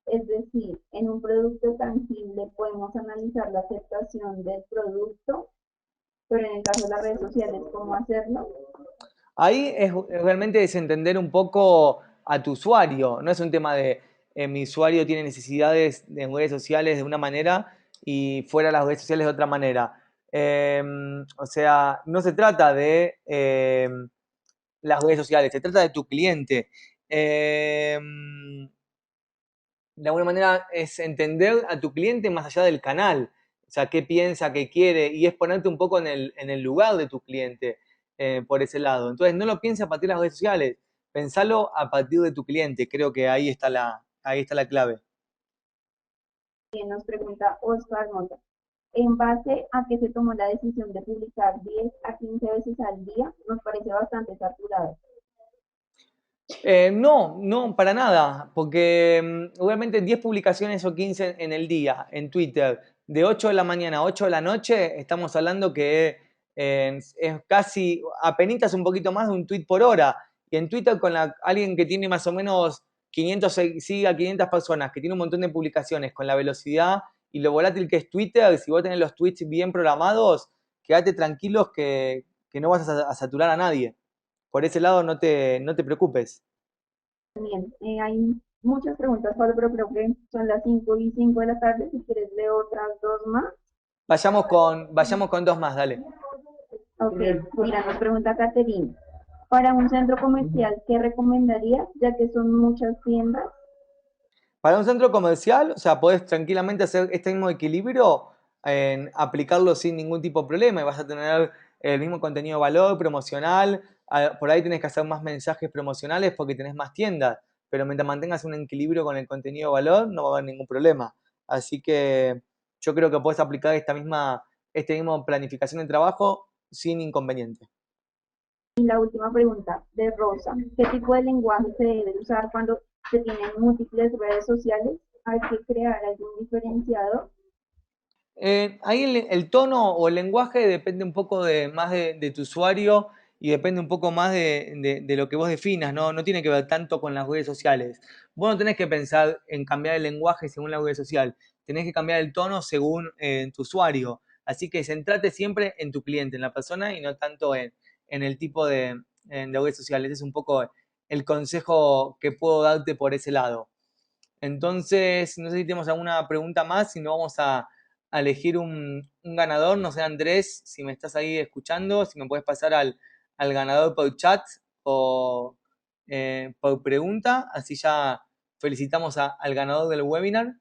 Es decir, en un producto tangible podemos analizar la aceptación del producto, pero en el caso de las redes sociales, ¿cómo hacerlo? Ahí realmente es entender un poco a tu usuario. No es un tema de mi usuario tiene necesidades en redes sociales de una manera y fuera de las redes sociales de otra manera. O sea, no se trata de las redes sociales, se trata de tu cliente. Eh, de alguna manera es entender a tu cliente más allá del canal, o sea, qué piensa, qué quiere, y es ponerte un poco en el lugar de tu cliente por ese lado. Entonces, no lo pienses a partir de las redes sociales, pensalo a partir de tu cliente, creo que ahí está la clave. Bien, nos pregunta Oscar Mota. En base a que se tomó la decisión de publicar 10 a 15 veces al día, nos parece bastante saturado. No, para nada, porque obviamente 10 publicaciones o 15 en el día, en Twitter, de 8 de la mañana a 8 de la noche, estamos hablando que es casi, apenitas un poquito más de un tweet por hora. Y en Twitter con alguien que tiene más o menos 500, siga 500 personas, que tiene un montón de publicaciones, con la velocidad y lo volátil que es Twitter, si vos tenés los tweets bien programados, quédate tranquilos que no vas a saturar a nadie. Por ese lado no te preocupes. Bien, hay muchas preguntas, Pablo, pero creo que son las 5 y 5 de la tarde. Si quieres, leo otras dos más. Vayamos con dos más, dale. Ok, mira, nos pregunta Caterina. Para un centro comercial, ¿qué recomendarías, ya que son muchas tiendas? Para un centro comercial, o sea, podés tranquilamente hacer este mismo equilibrio, en aplicarlo sin ningún tipo de problema y vas a tener el mismo contenido de valor promocional. Por ahí tenés que hacer más mensajes promocionales porque tenés más tiendas, pero mientras mantengas un equilibrio con el contenido de valor, no va a haber ningún problema. Así que yo creo que podés aplicar este mismo planificación de trabajo sin inconveniente. Y la última pregunta de Rosa, ¿qué tipo de lenguaje se debe usar cuando se tienen múltiples redes sociales? ¿Hay que crear algún diferenciador? Ahí el tono o el lenguaje depende un poco más de tu usuario y depende un poco más de lo que vos definas, ¿no? No tiene que ver tanto con las redes sociales. Vos no tenés que pensar en cambiar el lenguaje según la red social, tenés que cambiar el tono según tu usuario. Así que centrate siempre en tu cliente, en la persona y no tanto en el tipo de redes sociales. Ese es un poco el consejo que puedo darte por ese lado. Entonces, no sé si tenemos alguna pregunta más, si no vamos a elegir un ganador. No sé, Andrés, si me estás ahí escuchando, si me puedes pasar al ganador por chat o por pregunta, así ya felicitamos al ganador del webinar.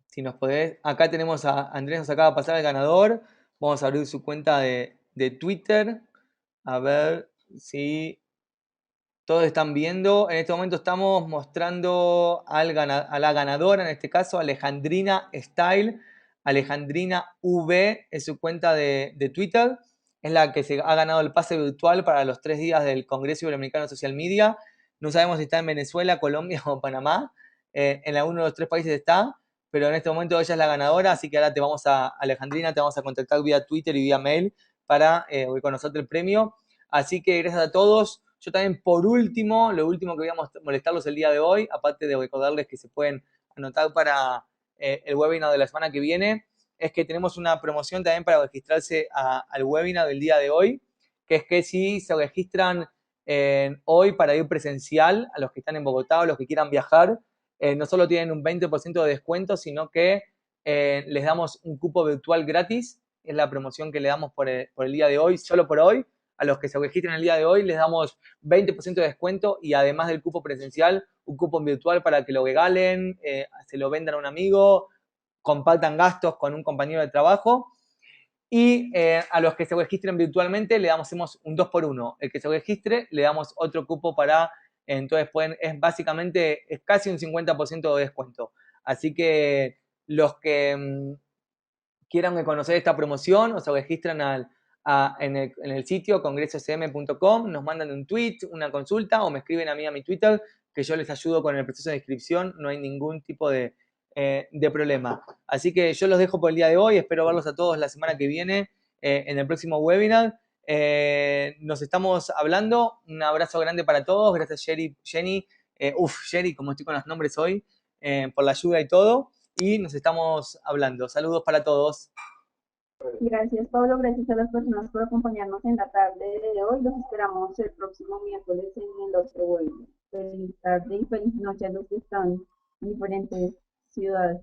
Si nos podés, acá tenemos a Andrés, nos acaba de pasar el ganador. Vamos a abrir su cuenta de Twitter. A ver si todos están viendo. En este momento estamos mostrando a la ganadora, en este caso Alejandrina Style. Alejandrina V es su cuenta de Twitter. Es la que se ha ganado el pase virtual para los 3 días del Congreso Iberoamericano de Social Media. No sabemos si está en Venezuela, Colombia o Panamá. En alguno de los 3 países está, pero en este momento ella es la ganadora, así que ahora Alejandrina, te vamos a contactar vía Twitter y vía mail para reconocerte el premio. Así que gracias a todos. Yo también, por último, lo último que voy a molestarlos el día de hoy, aparte de recordarles que se pueden anotar para el webinar de la semana que viene, es que tenemos una promoción también para registrarse al webinar del día de hoy, que es que si se registran hoy para ir presencial, a los que están en Bogotá o los que quieran viajar, no solo tienen un 20% de descuento, sino que les damos un cupo virtual gratis. Es la promoción que le damos por el día de hoy, solo por hoy. A los que se registren el día de hoy les damos 20% de descuento y además del cupo presencial, un cupo virtual para que lo regalen, se lo vendan a un amigo, compartan gastos con un compañero de trabajo. Y a los que se registren virtualmente le hacemos un 2 por 1. El que se registre le damos otro cupo entonces es casi un 50% de descuento. Así que los que quieran conocer esta promoción o se registran en el sitio congresosm.com, nos mandan un tweet, una consulta o me escriben a mí a mi Twitter que yo les ayudo con el proceso de inscripción, no hay ningún tipo de problema. Así que yo los dejo por el día de hoy, espero verlos a todos la semana que viene en el próximo webinar. Nos estamos hablando, un abrazo grande para todos, gracias Jenny, Jerry, como estoy con los nombres hoy, por la ayuda y todo y nos estamos hablando. Saludos para todos. Gracias, Pablo. Gracias a las personas por acompañarnos en la tarde de hoy. Los esperamos el próximo miércoles en el otro webinar. Feliz tarde y feliz noche a los que están en diferentes ciudades.